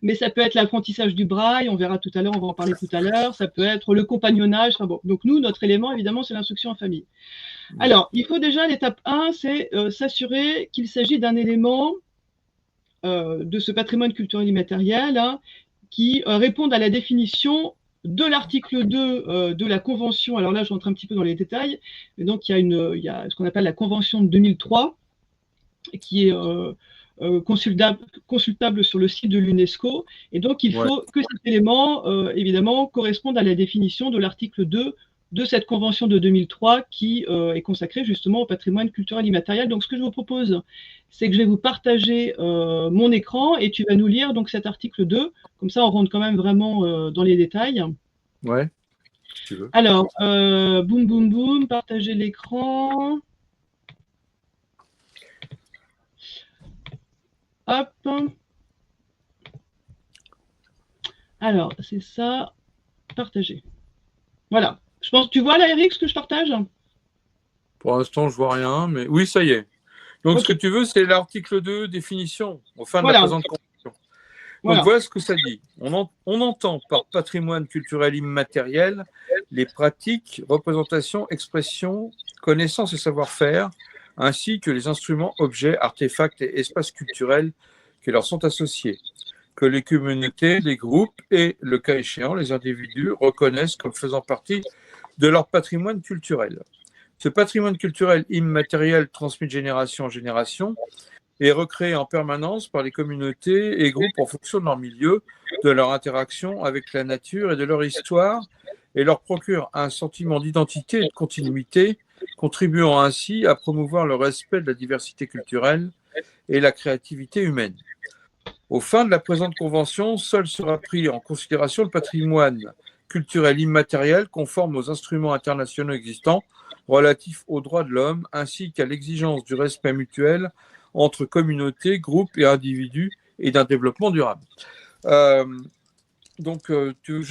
Mais ça peut être l'apprentissage du braille, on verra tout à l'heure, on va en parler tout à l'heure. Ça peut être le compagnonnage. Enfin bon. Donc nous, notre élément, évidemment, c'est l'instruction en famille. Alors, il faut déjà, l'étape 1, c'est s'assurer qu'il s'agit d'un élément de ce patrimoine culturel immatériel, hein, qui répondent à la définition de l'article 2 de la Convention. Alors là, je rentre un petit peu dans les détails. Et donc, il y a ce qu'on appelle la Convention de 2003, qui est consultable sur le site de l'UNESCO. Et donc, il faut que cet élément, évidemment, corresponde à la définition de l'article 2 de cette convention de 2003 qui est consacrée justement au patrimoine culturel immatériel. Donc, ce que je vous propose, c'est que je vais vous partager mon écran et tu vas nous lire donc cet article 2. Comme ça, on rentre quand même vraiment dans les détails. Ouais, si tu veux. Alors, boum, boum, boum, partager l'écran. Hop. Alors, c'est ça, partager. Voilà. Je pense, tu vois là, Eric, ce que je partage? Pour l'instant, je vois rien, mais oui, ça y est. Donc, okay. Ce que tu veux, c'est l'article 2, définition, au fin de voilà. la présente convention. Donc, voilà ce que ça dit. On entend par patrimoine culturel immatériel les pratiques, représentations, expressions, connaissances et savoir-faire, ainsi que les instruments, objets, artefacts et espaces culturels qui leur sont associés, que les communautés, les groupes et, le cas échéant, les individus reconnaissent comme faisant partie de leur patrimoine culturel. Ce patrimoine culturel immatériel transmis de génération en génération est recréé en permanence par les communautés et groupes en fonction de leur milieu, de leur interaction avec la nature et de leur histoire, et leur procure un sentiment d'identité et de continuité, contribuant ainsi à promouvoir le respect de la diversité culturelle et la créativité humaine. Aux fins de la présente convention, seul sera pris en considération le patrimoine culturel immatériel conforme aux instruments internationaux existants relatifs aux droits de l'homme, ainsi qu'à l'exigence du respect mutuel entre communautés, groupes et individus et d'un développement durable. Je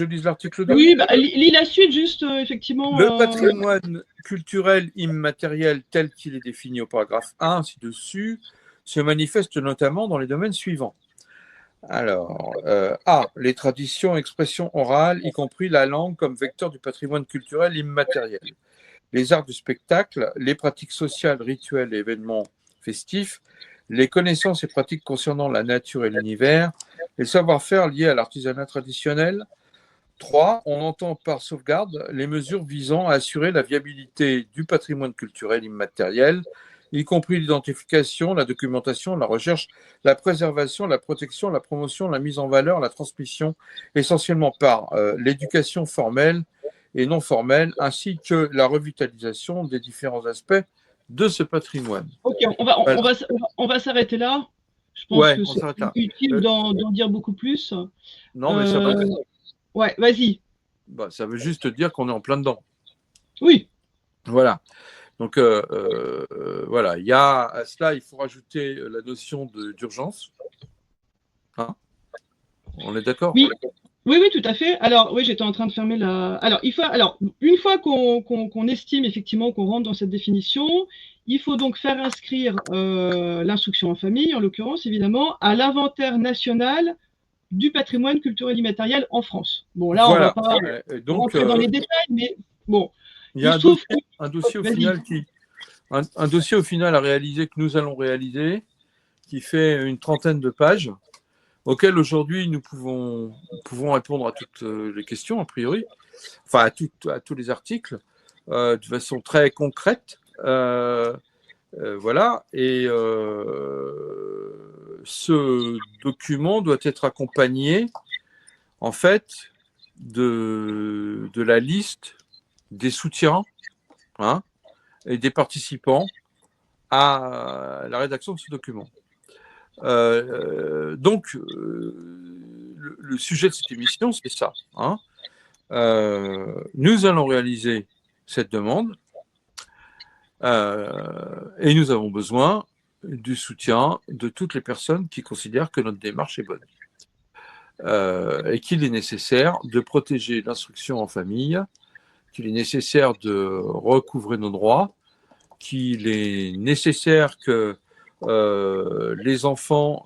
lise l'article 2. Oui, lis la suite, juste effectivement. Le patrimoine culturel immatériel tel qu'il est défini au paragraphe 1 ci-dessus se manifeste notamment dans les domaines suivants. Alors, A, les traditions, expressions orales, y compris la langue comme vecteur du patrimoine culturel immatériel. Les arts du spectacle, les pratiques sociales, rituels et événements festifs, les connaissances et pratiques concernant la nature et l'univers, les savoir-faire liés à l'artisanat traditionnel. 3, on entend par sauvegarde les mesures visant à assurer la viabilité du patrimoine culturel immatériel, y compris l'identification, la documentation, la recherche, la préservation, la protection, la promotion, la mise en valeur, la transmission, essentiellement par l'éducation formelle et non formelle, ainsi que la revitalisation des différents aspects de ce patrimoine. Ok, on va s'arrêter là. Je pense que c'est utile d'en dire beaucoup plus. Non, mais ça va. Ouais, vas-y. Bah, ça veut juste dire qu'on est en plein dedans. Oui. Voilà. Donc, voilà. Il y a à cela, il faut rajouter la notion d'urgence. Hein, on est d'accord? Oui. Oui, oui, tout à fait. Alors, oui, j'étais en train de fermer la. Alors, une fois qu'on estime effectivement qu'on rentre dans cette définition, il faut donc faire inscrire l'instruction en famille, en l'occurrence, évidemment, à l'inventaire national du patrimoine culturel immatériel en France. Bon, là, voilà. on va pas rentrer dans les détails, mais bon. Il y a un dossier au final à réaliser que nous allons réaliser, qui fait une trentaine de pages, auquel aujourd'hui nous pouvons répondre à toutes les questions, a priori, enfin à tous les articles, de façon très concrète. Voilà. Et ce document doit être accompagné, en fait, de la liste des soutiens, hein, et des participants à la rédaction de ce document. Donc, le sujet de cette émission, c'est ça. Hein. Nous allons réaliser cette demande et nous avons besoin du soutien de toutes les personnes qui considèrent que notre démarche est bonne. Et qu'il est nécessaire de protéger l'instruction en famille, qu'il est nécessaire de recouvrer nos droits, qu'il est nécessaire que les enfants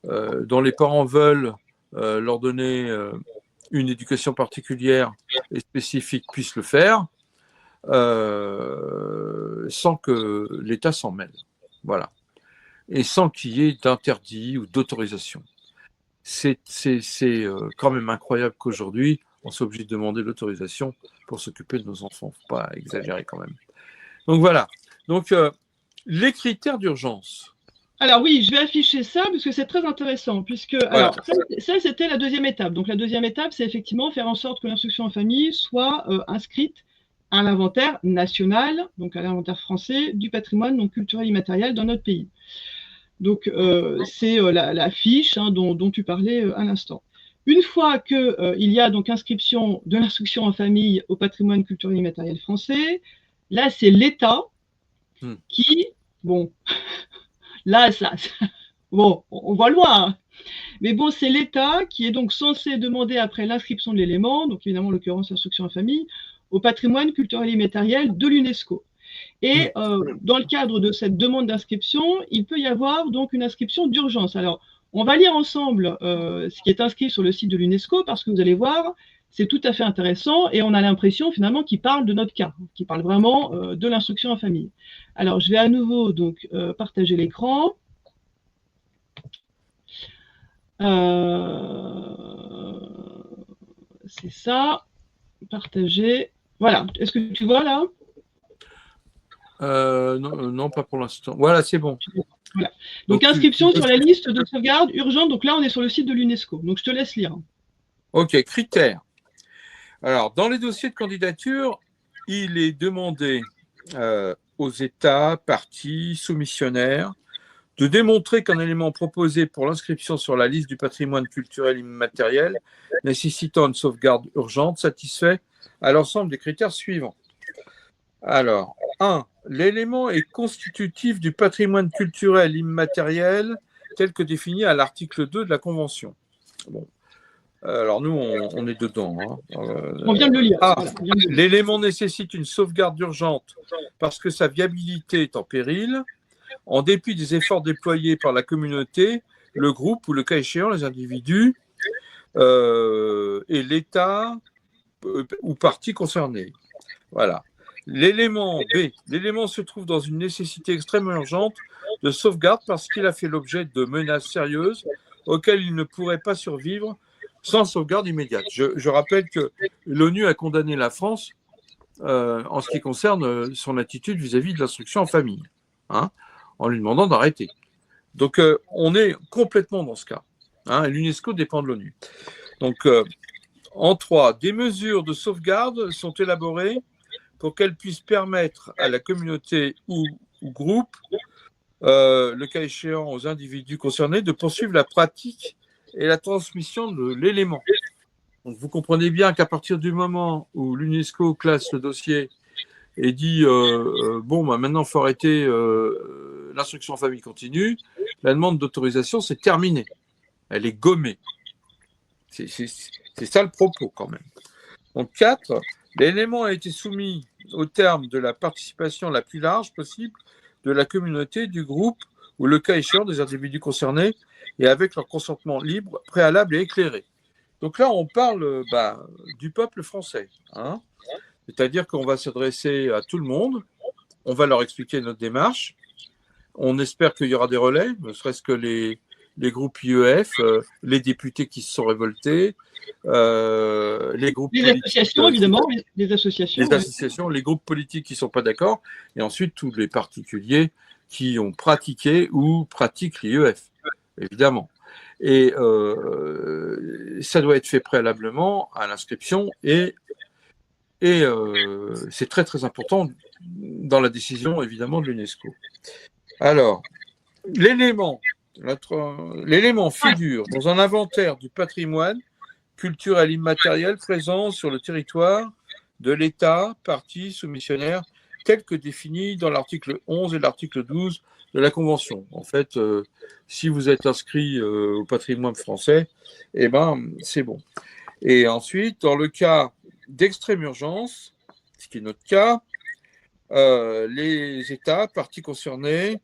dont les parents veulent leur donner une éducation particulière et spécifique puissent le faire sans que l'État s'en mêle. Voilà. et sans qu'il y ait d'interdit ou d'autorisation. C'est quand même incroyable qu'aujourd'hui, on soit obligé de demander l'autorisation pour s'occuper de nos enfants. Il ne faut pas exagérer quand même. Donc voilà. Donc, les critères d'urgence. Alors oui, je vais afficher ça parce que c'est très intéressant, puisque Voilà. alors ça c'était la deuxième étape. Donc la deuxième étape, c'est effectivement faire en sorte que l'instruction en famille soit inscrite à l'inventaire national, donc à l'inventaire français du patrimoine donc culturel immatériel dans notre pays. Donc c'est la fiche dont tu parlais à l'instant. Une fois qu'il y a donc inscription de l'instruction en famille au patrimoine culturel immatériel français, là c'est l'État qui, bon, là bon, on voit loin, hein. Mais bon, c'est l'État qui est donc censé demander après l'inscription de l'élément, donc évidemment en l'occurrence l'instruction en famille, au patrimoine culturel immatériel de l'UNESCO. Et dans le cadre de cette demande d'inscription, il peut y avoir donc une inscription d'urgence. Alors, on va lire ensemble ce qui est inscrit sur le site de l'UNESCO parce que vous allez voir, c'est tout à fait intéressant et on a l'impression finalement qu'il parle de notre cas, qu'il parle vraiment de l'instruction en famille. Alors, je vais à nouveau donc partager l'écran. C'est ça, partager. Voilà, est-ce que tu vois là? Non, pas pour l'instant. Voilà, c'est bon. Voilà. Donc, inscription sur la liste de sauvegarde urgente. Donc là, on est sur le site de l'UNESCO. Donc, je te laisse lire. OK, critères. Alors, dans les dossiers de candidature, il est demandé aux États, parties, soumissionnaires, de démontrer qu'un élément proposé pour l'inscription sur la liste du patrimoine culturel immatériel nécessitant une sauvegarde urgente satisfait à l'ensemble des critères suivants. Alors, 1. L'élément est constitutif du patrimoine culturel immatériel tel que défini à l'article 2 de la Convention. Bon. Alors, nous, on est dedans. Hein. On vient de le lire. Voilà. L'élément nécessite une sauvegarde urgente parce que sa viabilité est en péril, en dépit des efforts déployés par la communauté, le groupe ou le cas échéant, les individus et l'État ou parties concernées. Voilà. L'élément B, l'élément se trouve dans une nécessité extrêmement urgente de sauvegarde parce qu'il a fait l'objet de menaces sérieuses auxquelles il ne pourrait pas survivre sans sauvegarde immédiate. Je rappelle que l'ONU a condamné la France en ce qui concerne son attitude vis-à-vis de l'instruction en famille, hein, en lui demandant d'arrêter. Donc, on est complètement dans ce cas. Hein, l'UNESCO dépend de l'ONU. Donc, en 3, des mesures de sauvegarde sont élaborées pour qu'elles puissent permettre à la communauté ou groupe, le cas échéant aux individus concernés, de poursuivre la pratique et la transmission de l'élément. Donc, vous comprenez bien qu'à partir du moment où l'UNESCO classe le dossier et dit bon, bah, maintenant, il faut arrêter l'instruction en famille continue, la demande d'autorisation, c'est terminé. Elle est gommée. C'est ça le propos, quand même. Donc, 4, l'élément a été soumis au terme de la participation la plus large possible de la communauté, du groupe ou le cas échéant des individus concernés et avec leur consentement libre, préalable et éclairé. Donc là, on parle du peuple français. Hein. C'est-à-dire qu'on va s'adresser à tout le monde, on va leur expliquer notre démarche, on espère qu'il y aura des relais, ne serait-ce que les groupes IEF, les députés qui se sont révoltés, les groupes les associations, évidemment, les associations, les groupes politiques qui ne sont pas d'accord, et ensuite tous les particuliers qui ont pratiqué ou pratiquent l'IEF, évidemment. Et ça doit être fait préalablement à l'inscription et c'est très très important dans la décision évidemment de l'UNESCO. Alors, l'élément figure dans un inventaire du patrimoine culturel immatériel présent sur le territoire de l'État, partie soumissionnaire, tel que défini dans l'article 11 et l'article 12 de la Convention. En fait, si vous êtes inscrit au patrimoine français, eh ben, c'est bon. Et ensuite, dans le cas d'extrême urgence, ce qui est notre cas, les États, parties concernées,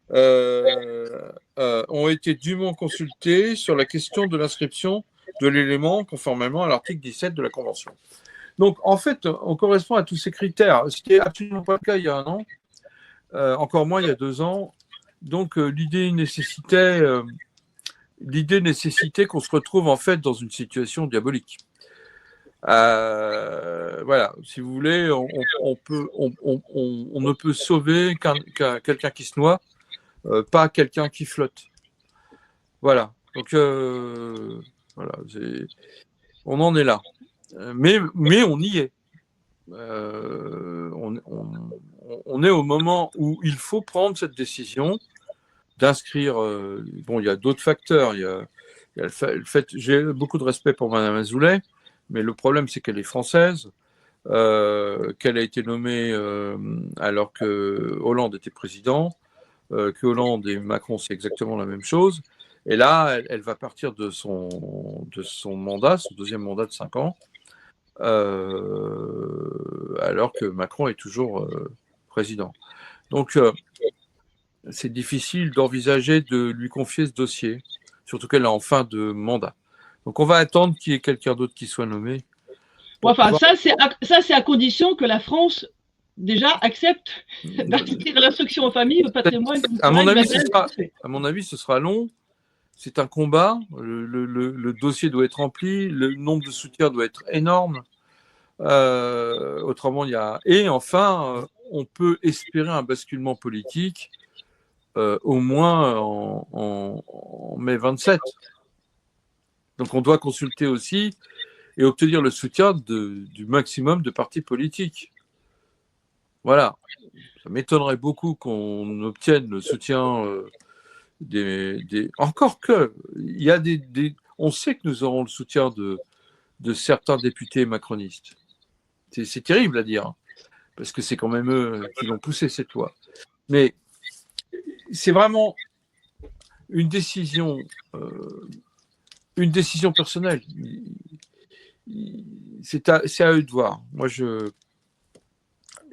ont été dûment consultés sur la question de l'inscription de l'élément conformément à l'article 17 de la Convention. Donc, en fait, on correspond à tous ces critères. Ce qui n'est absolument pas le cas il y a un an, encore moins il y a 2 ans, Donc l'idée nécessitait qu'on se retrouve en fait dans une situation diabolique. Voilà, si vous voulez, on ne peut sauver quelqu'un qui se noie, pas quelqu'un qui flotte. Voilà. Donc voilà, on en est là. Mais on y est. On est au moment où il faut prendre cette décision d'inscrire. Bon, il y a d'autres facteurs. Il y a le fait. J'ai beaucoup de respect pour Madame Azoulay, mais le problème, c'est qu'elle est française, qu'elle a été nommée alors que Hollande était président, que Hollande et Macron, c'est exactement la même chose. Et là, elle va partir de son mandat, son deuxième mandat de 5 ans, alors que Macron est toujours président. Donc, c'est difficile d'envisager de lui confier ce dossier, surtout qu'elle est en fin de mandat. Donc, on va attendre qu'il y ait quelqu'un d'autre qui soit nommé. Bon, enfin, ça, c'est à condition que la France, déjà, accepte d'inscrire l'instruction en famille au patrimoine. À mon avis, ce sera long. C'est un combat. Le dossier doit être rempli. Le nombre de soutiens doit être énorme. Autrement, il y a. Et enfin, on peut espérer un basculement politique au moins en mai 27. Donc, on doit consulter aussi et obtenir le soutien du maximum de partis politiques. Voilà. Ça m'étonnerait beaucoup qu'on obtienne le soutien Encore que, il y a on sait que nous aurons le soutien de certains députés macronistes. C'est terrible à dire, hein, parce que c'est quand même eux qui l'ont poussé cette loi. Mais c'est vraiment une décision personnelle. C'est à eux de voir. Moi,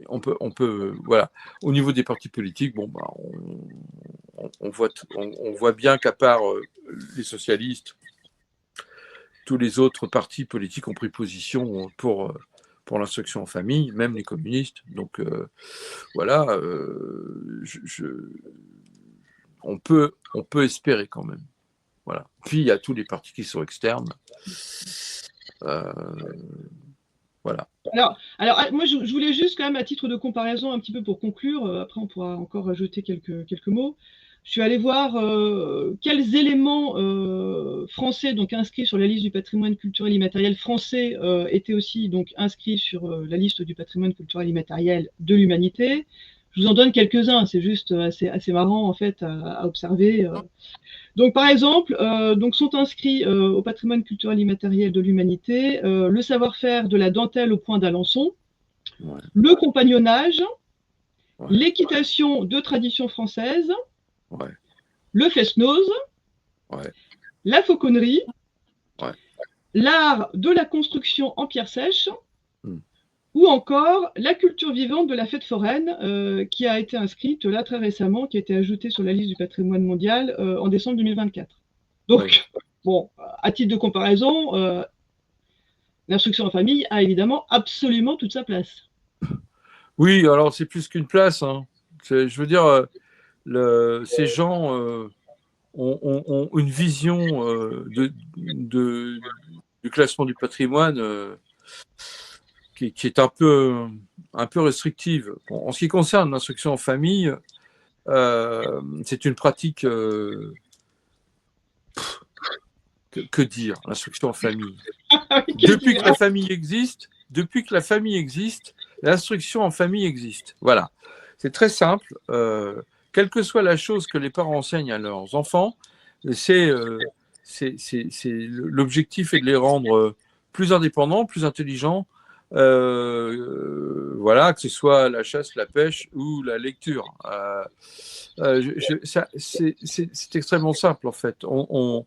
on peut, voilà. Au niveau des partis politiques, bon, bah, on voit bien qu'à part les socialistes, tous les autres partis politiques ont pris position pour l'instruction en famille, même les communistes. Donc voilà, on peut espérer quand même. Voilà. Puis il y a tous les partis qui sont externes. Voilà. Alors, moi, je voulais juste quand même, à titre de comparaison, un petit peu pour conclure, après on pourra encore ajouter quelques mots. Je suis allée voir quels éléments français, donc inscrits sur la liste du patrimoine culturel immatériel français, étaient aussi donc inscrits sur la liste du patrimoine culturel immatériel de l'humanité. Je vous en donne quelques-uns, c'est juste assez marrant en fait à observer. Donc, par exemple, donc sont inscrits au patrimoine culturel immatériel de l'humanité le savoir-faire de la dentelle au point d'Alençon, Ouais. le compagnonnage, Ouais. l'équitation de tradition française, ouais. le fest-noz, ouais. la fauconnerie, ouais. l'art de la construction en pierre sèche, ou encore la culture vivante de la fête foraine qui a été inscrite là très récemment, qui a été ajoutée sur la liste du patrimoine mondial en décembre 2024. Donc, bon, à titre de comparaison, l'instruction en famille a évidemment absolument toute sa place. Oui, alors c'est plus qu'une place. Hein. Je veux dire, ces gens ont une vision du classement du patrimoine qui est un peu restrictive. Bon, en ce qui concerne l'instruction en famille, c'est une pratique. Que dire, l'instruction en famille. Depuis que la famille existe, l'instruction en famille existe. Voilà. C'est très simple. Quelle que soit la chose que les parents enseignent à leurs enfants, l'objectif est de les rendre plus indépendants, plus intelligents. Voilà, que ce soit la chasse, la pêche ou la lecture. C'est extrêmement simple en fait. On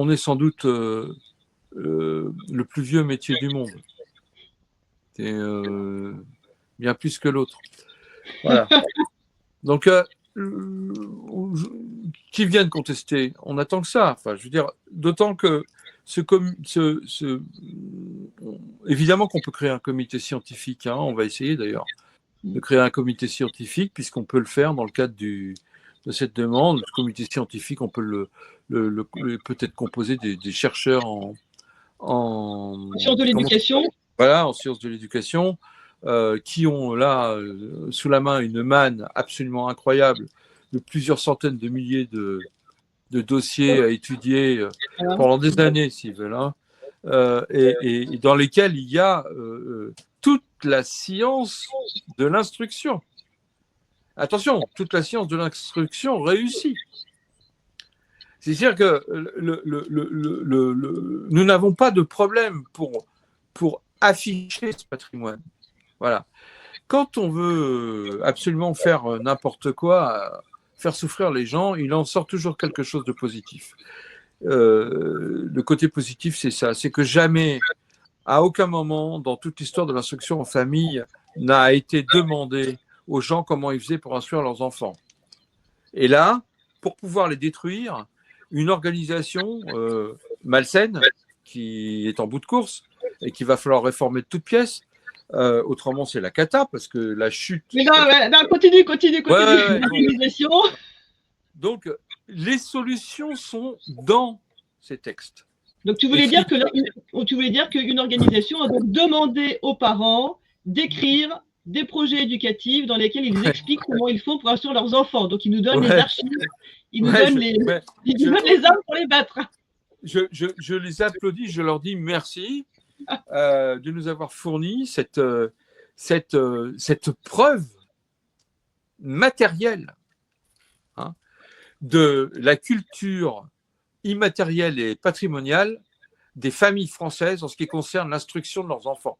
est sans doute le plus vieux métier du monde. C'est bien plus que l'autre. Voilà. Donc, qui viennent contester? On attend que ça. Enfin, je veux dire, d'autant que évidemment qu'on peut créer un comité scientifique. Hein, on va essayer d'ailleurs. de créer un comité scientifique, puisqu'on peut le faire dans le cadre de cette demande. Le comité scientifique, on peut peut-être composer des chercheurs en Sciences de l'éducation. Voilà, en sciences de l'éducation, qui ont là sous la main une manne absolument incroyable de plusieurs centaines de milliers de dossiers à étudier pendant des années, s'ils veulent, hein, et dans lesquels il y a toute la science de l'instruction. Attention, toute la science de l'instruction réussit. C'est-à-dire que nous n'avons pas de problème pour afficher ce patrimoine. Voilà. Quand on veut absolument faire n'importe quoi, faire souffrir les gens, il en sort toujours quelque chose de positif. Le côté positif, c'est ça, c'est que jamais, à aucun moment, dans toute l'histoire de l'instruction en famille, n'a été demandé aux gens comment ils faisaient pour instruire leurs enfants. Et là, pour pouvoir les détruire, une organisation malsaine qui est en bout de course et qu'il va falloir réformer de toutes pièces. Autrement, c'est la cata parce que la chute. Mais non, continue. L'organisation. Donc, les solutions sont dans ces textes. Donc, tu voulais dire qu'une organisation a donc demandé aux parents d'écrire des projets éducatifs dans lesquels ils expliquent comment ils font pour instruire leurs enfants. Donc, ils nous donnent les archives, ils nous donnent les armes pour les battre. Je les applaudis, je leur dis merci de nous avoir fourni cette preuve matérielle, hein, de la culture immatérielle et patrimoniale des familles françaises en ce qui concerne l'instruction de leurs enfants.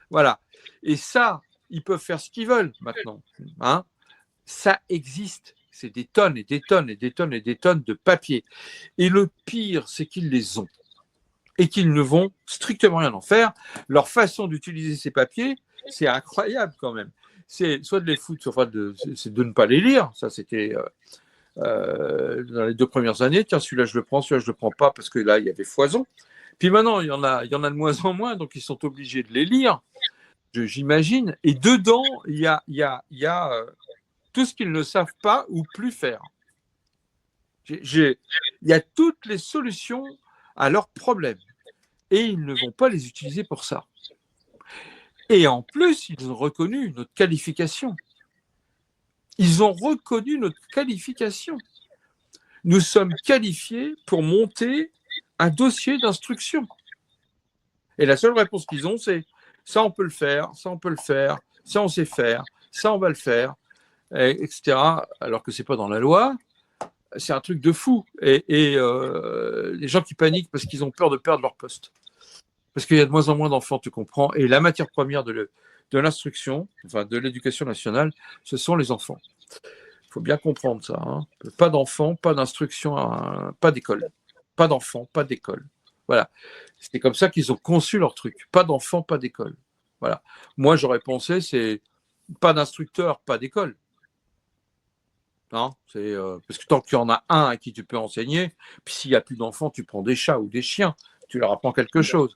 Voilà. Et ça, ils peuvent faire ce qu'ils veulent maintenant, hein. Ça existe. C'est des tonnes et des tonnes et des tonnes et des tonnes de papier. Et le pire, c'est qu'ils les ont et qu'ils ne vont strictement rien en faire. Leur façon d'utiliser ces papiers, c'est incroyable quand même. C'est soit de les foutre, soit c'est de ne pas les lire. Ça, c'était dans les 2 premières années. Tiens, celui-là, je le prends, celui-là, je le prends pas parce que là, il y avait foison. Puis maintenant, il y en a de moins en moins, donc ils sont obligés de les lire, j'imagine. Et dedans, il y a tout ce qu'ils ne savent pas ou plus faire. Il y a toutes les solutions à leurs problèmes. Et ils ne vont pas les utiliser pour ça. Et en plus, ils ont reconnu notre qualification. Ils ont reconnu notre qualification. Nous sommes qualifiés pour monter un dossier d'instruction. Et la seule réponse qu'ils ont, c'est ça, on peut le faire, ça, on peut le faire, ça, on sait faire, ça, on va le faire, etc. Alors que ce n'est pas dans la loi. C'est un truc de fou. Et les gens qui paniquent parce qu'ils ont peur de perdre leur poste. Parce qu'il y a de moins en moins d'enfants, tu comprends. Et la matière première de l'instruction, enfin de l'éducation nationale, ce sont les enfants. Il faut bien comprendre ça, hein. Pas d'enfants, pas d'instruction, pas d'école. Pas d'enfants, pas d'école. Voilà. C'est comme ça qu'ils ont conçu leur truc. Pas d'enfants, pas d'école. Voilà. Moi, j'aurais pensé, c'est pas d'instructeur, pas d'école. Non, c'est parce que tant qu'il y en a un à qui tu peux enseigner, puis s'il n'y a plus d'enfants, tu prends des chats ou des chiens, tu leur apprends quelque chose.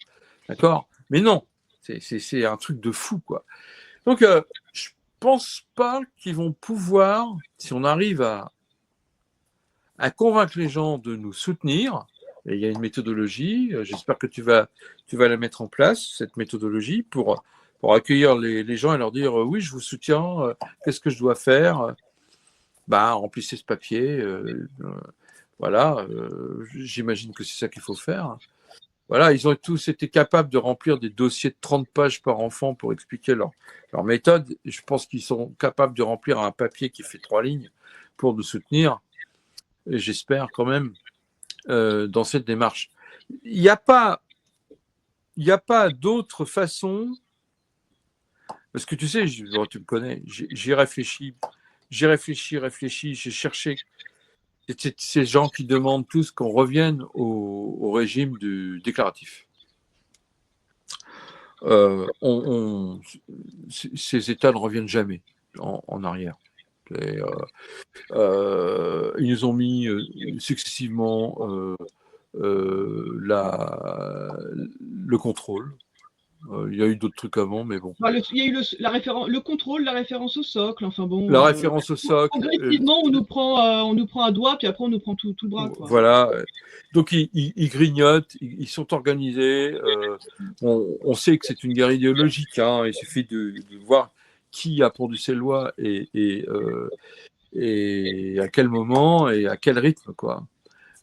D'accord? Mais non, c'est un truc de fou, quoi. Donc, je pense pas qu'ils vont pouvoir, si on arrive à convaincre les gens de nous soutenir, et il y a une méthodologie, j'espère que tu vas la mettre en place, cette méthodologie, pour accueillir les gens et leur dire oui, je vous soutiens, qu'est-ce que je dois faire? Remplissez ce papier, voilà, j'imagine que c'est ça qu'il faut faire. Voilà, ils ont tous été capables de remplir des dossiers de 30 pages par enfant pour expliquer leur méthode. Et je pense qu'ils sont capables de remplir un papier qui fait 3 lignes pour nous soutenir. Et j'espère quand même dans cette démarche. Il n'y a pas d'autre façon, parce que tu sais, tu me connais, j'ai réfléchi, j'ai cherché. C'est ces gens qui demandent tous qu'on revienne au régime du déclaratif. Ces États ne reviennent jamais en arrière. Ils nous ont mis successivement le contrôle. Il y a eu d'autres trucs avant, mais bon. Bah, il y a eu le contrôle, la référence au socle. Enfin bon, La référence au socle. progressivement, on nous prend un doigt, puis après, on nous prend tout le bras. Quoi. Voilà. Donc, ils grignotent, ils sont organisés. On sait que c'est une guerre idéologique. Hein. Il suffit de voir qui a pondu ces lois et à quel moment et à quel rythme, quoi.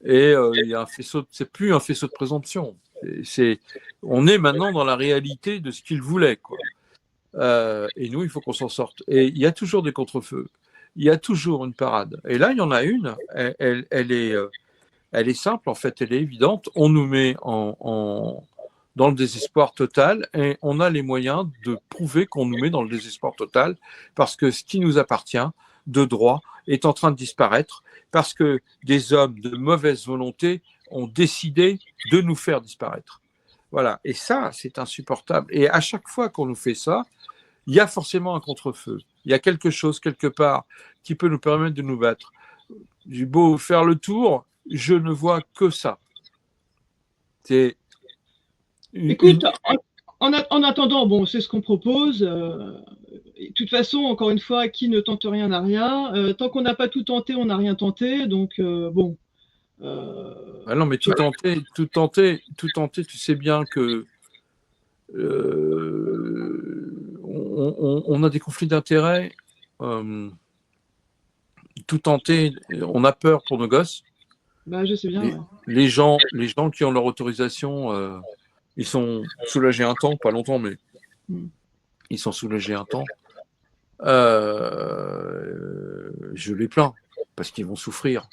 Et il y a un faisceau, c'est plus un faisceau de présomption. On est maintenant dans la réalité de ce qu'ils voulaient, quoi. Et nous, il faut qu'on s'en sorte. Et il y a toujours des contre-feux. Il y a toujours une parade. Et là, il y en a une. Elle est simple, en fait, elle est évidente. On nous met dans le désespoir total et on a les moyens de prouver qu'on nous met dans le désespoir total parce que ce qui nous appartient de droit est en train de disparaître parce que des hommes de mauvaise volonté ont décidé de nous faire disparaître. Voilà. Et ça, c'est insupportable. Et à chaque fois qu'on nous fait ça, il y a forcément un contre-feu. Il y a quelque chose, quelque part, qui peut nous permettre de nous battre. J'ai beau faire le tour, je ne vois que ça. C'est Écoute, en attendant, bon, c'est ce qu'on propose. De toute façon, encore une fois, qui ne tente rien n'a rien. Tant qu'on n'a pas tout tenté, on n'a rien tenté. Donc, bon. Ah non, mais tout tenter, tu sais bien que on a des conflits d'intérêts. Tout tenter, on a peur pour nos gosses. Bah, je sais bien. Ouais. Les gens qui ont leur autorisation, ils sont soulagés un temps, pas longtemps, mais ils sont soulagés un temps. Je les plains parce qu'ils vont souffrir,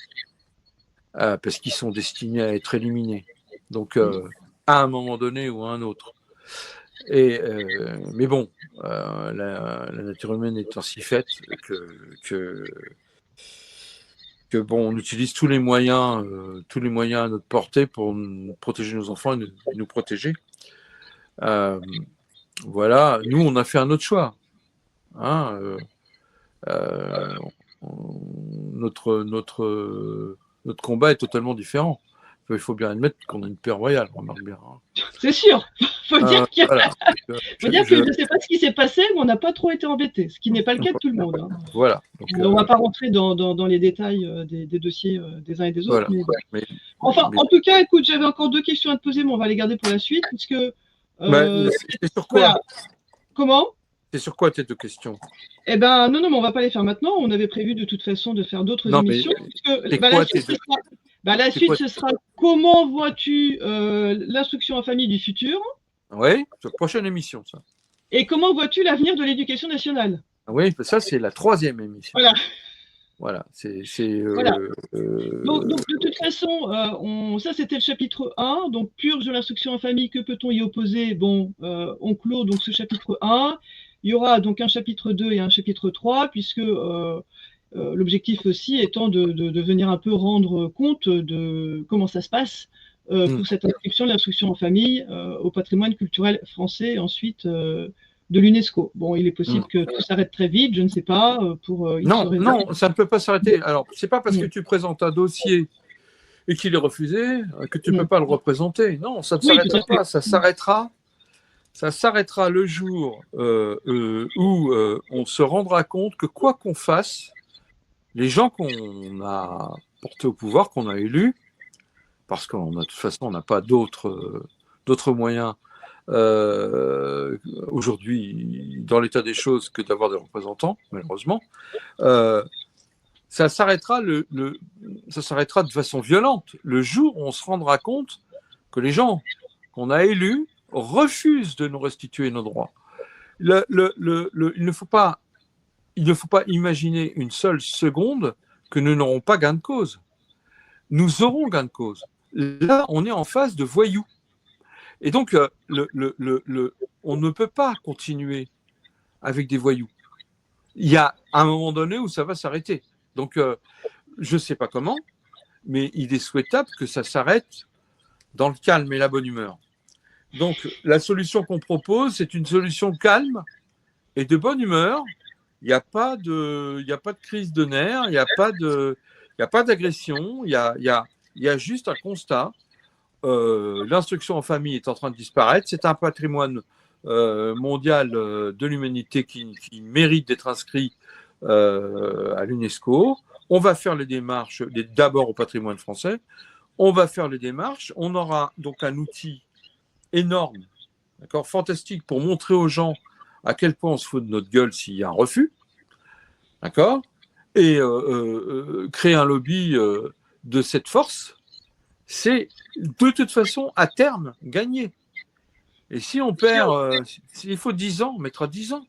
parce qu'ils sont destinés à être éliminés. Donc, à un moment donné ou à un autre. Mais bon, la nature humaine est ainsi faite que bon, on utilise tous les moyens à notre portée pour protéger nos enfants et nous protéger. Voilà, nous, on a fait un autre choix. Hein, notre combat est totalement différent. Il faut bien admettre qu'on a une paix royale, remarque bien. Hein. C'est sûr. Faut dire que je ne sais pas ce qui s'est passé, mais on n'a pas trop été embêtés, ce qui n'est pas le cas de tout le monde. Hein. Voilà. Donc, on ne va pas rentrer dans les détails des dossiers des uns et des autres. Voilà. En tout cas, écoute, j'avais encore 2 questions à te poser, mais on va les garder pour la suite, puisque. C'est sur quoi voilà. Comment? C'est sur quoi tes 2 questions? Eh ben non, mais on va pas les faire maintenant. On avait prévu de toute façon de faire d'autres émissions. La suite, ce sera comment vois-tu l'instruction en famille du futur? Oui, c'est la prochaine émission, ça. Et comment vois-tu l'avenir de l'éducation nationale? Oui, ça, c'est la 3e émission. Voilà. Donc, de toute façon, ça, c'était le chapitre 1. Donc, purge de l'instruction en famille, que peut-on y opposer? Bon, on clôt donc ce chapitre 1. Il y aura donc un chapitre 2 et un chapitre 3, puisque l'objectif aussi étant de venir un peu rendre compte de comment ça se passe pour cette inscription de l'instruction en famille au patrimoine culturel français et ensuite de l'UNESCO. Bon, il est possible que tout s'arrête très vite, je ne sais pas. Non, ça ne peut pas s'arrêter. Alors, c'est pas parce que tu présentes un dossier et qu'il est refusé que tu ne peux pas le représenter. Non, ça ne s'arrêtera pas. Ça s'arrêtera le jour où on se rendra compte que quoi qu'on fasse, les gens qu'on a portés au pouvoir, qu'on a élus, parce de toute façon, on n'a pas d'autres moyens aujourd'hui dans l'état des choses que d'avoir des représentants, malheureusement, ça s'arrêtera de façon violente le jour où on se rendra compte que les gens qu'on a élus refusent de nous restituer nos droits. Il ne faut pas imaginer une seule seconde que nous n'aurons pas gain de cause. Nous aurons gain de cause. Là, on est en phase de voyous. Et donc, on ne peut pas continuer avec des voyous. Il y a un moment donné où ça va s'arrêter. Donc, je ne sais pas comment, mais il est souhaitable que ça s'arrête dans le calme et la bonne humeur. Donc, la solution qu'on propose, c'est une solution calme et de bonne humeur. Il n'y a pas de crise de nerfs, il n'y a pas d'agression, il y a juste un constat. L'instruction en famille est en train de disparaître. C'est un patrimoine mondial de l'humanité qui mérite d'être inscrit à l'UNESCO. On va faire les démarches d'abord au patrimoine français. On va faire les démarches. On aura donc un outil énorme, d'accord, fantastique pour montrer aux gens à quel point on se fout de notre gueule s'il y a un refus, d'accord, et créer un lobby de cette force, c'est de toute façon à terme gagné. Et si on perd, s'il faut 10 ans, on mettra 10 ans.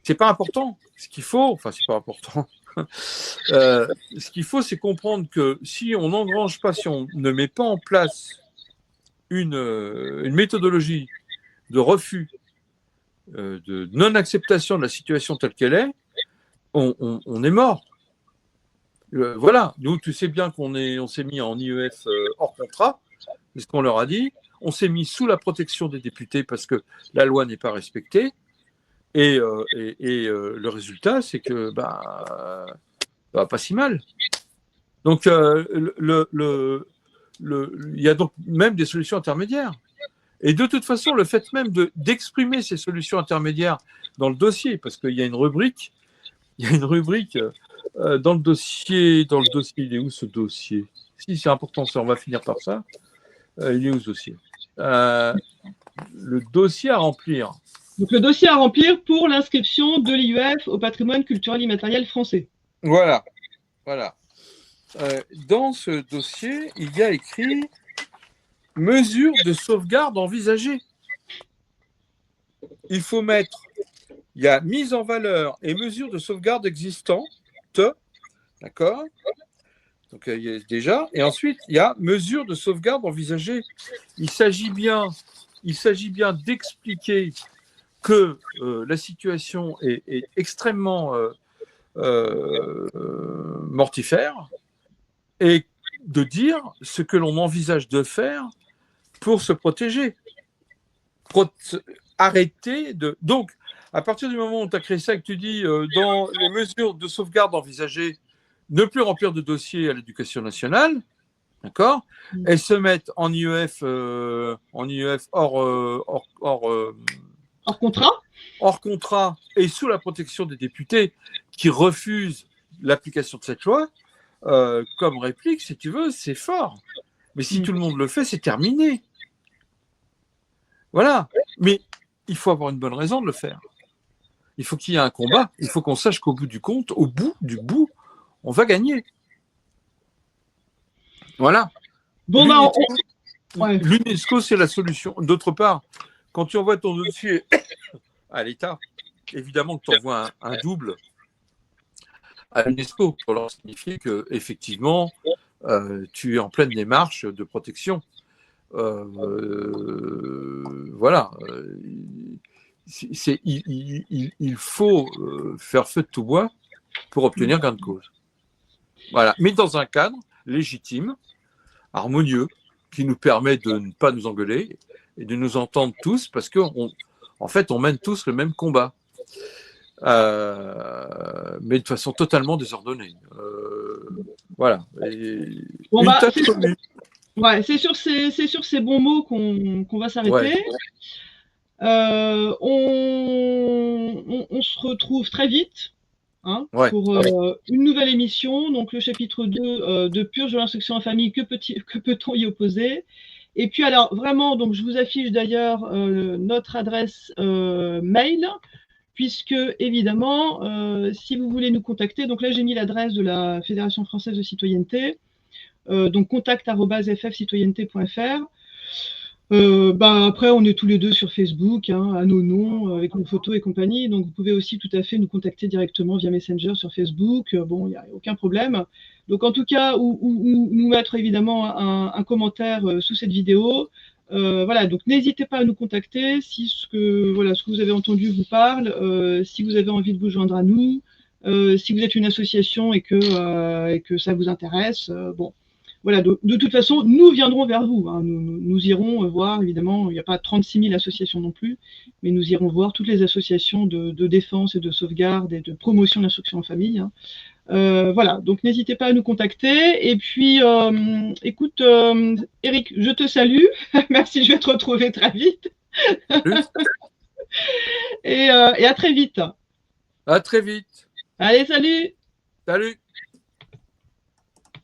C'est pas important. Ce qu'il faut, enfin c'est pas important. Ce qu'il faut, c'est comprendre que si on n'engrange pas, si on ne met pas en place une méthodologie de refus, de non-acceptation de la situation telle qu'elle est, on est mort. Voilà, nous, tu sais bien on s'est mis en IEF hors contrat, c'est ce qu'on leur a dit. On s'est mis sous la protection des députés parce que la loi n'est pas respectée. Et le résultat, c'est que ça va pas si mal. Donc, il y a donc même des solutions intermédiaires. Et de toute façon, le fait même d'exprimer ces solutions intermédiaires dans le dossier, parce qu'il y a une rubrique, dans le dossier, il est où ce dossier? Si, c'est important, ça, on va finir par ça. Il est où ce dossier? Le dossier à remplir. Donc, le dossier à remplir pour l'inscription de l'IEF au patrimoine culturel immatériel français. Voilà. Dans ce dossier, il y a écrit « Mesures de sauvegarde envisagées ». Il faut mettre, il y a mise en valeur et mesures de sauvegarde existantes, d'accord? Donc, il y a déjà. Et ensuite, il y a mesures de sauvegarde envisagées. Il s'agit bien d'expliquer que la situation est extrêmement mortifère et de dire ce que l'on envisage de faire pour se protéger. Arrêter de... Donc, à partir du moment où tu as créé ça et que tu dis dans les mesures de sauvegarde envisagées, ne plus remplir de dossiers à l'éducation nationale, d'accord, et se mettre en IEF hors contrat et sous la protection des députés qui refusent l'application de cette loi, comme réplique, si tu veux, c'est fort. Mais si tout le monde le fait, c'est terminé. Voilà. Mais il faut avoir une bonne raison de le faire. Il faut qu'il y ait un combat. Il faut qu'on sache qu'au bout du compte, au bout du bout, on va gagner. Voilà. Bon, l'UNESCO, c'est la solution. D'autre part, quand tu envoies ton dossier à l'État, évidemment que tu envoies un double à l'UNESCO pour leur signifier qu'effectivement, tu es en pleine démarche de protection. Voilà. Il faut faire feu de tout bois pour obtenir gain de cause. Voilà. Mais dans un cadre légitime, harmonieux, qui nous permet de ne pas nous engueuler et de nous entendre tous, parce qu'en fait, on mène tous le même combat. Mais de façon totalement désordonnée. Voilà. C'est sur ces bons mots qu'on va s'arrêter. Ouais. On se retrouve très vite pour une nouvelle émission. Donc, le chapitre 2 de Purge de l'instruction en famille, que peut-on y opposer? Et puis, alors, vraiment, donc, je vous affiche d'ailleurs notre adresse mail, puisque, évidemment, si vous voulez nous contacter, donc là, j'ai mis l'adresse de la Fédération française de citoyenneté, donc contact@ffcitoyenneté.fr. Après, on est tous les deux sur Facebook, à nos noms, avec nos photos et compagnie. Donc, vous pouvez aussi tout à fait nous contacter directement via Messenger sur Facebook. Bon, il n'y a aucun problème. Donc, en tout cas, ou nous mettre évidemment un commentaire sous cette vidéo. Voilà, donc n'hésitez pas à nous contacter si ce que vous avez entendu vous parle, si vous avez envie de vous joindre à nous, si vous êtes une association et que ça vous intéresse. Bon. Voilà, de toute façon, nous viendrons vers vous. Nous irons voir, évidemment, il n'y a pas 36 000 associations non plus, mais nous irons voir toutes les associations de défense et de sauvegarde et de promotion de l'instruction en famille. Voilà, donc n'hésitez pas à nous contacter. Et puis, écoute, Eric, je te salue. Merci, je vais te retrouver très vite. et à très vite. À très vite. Allez, salut! Salut.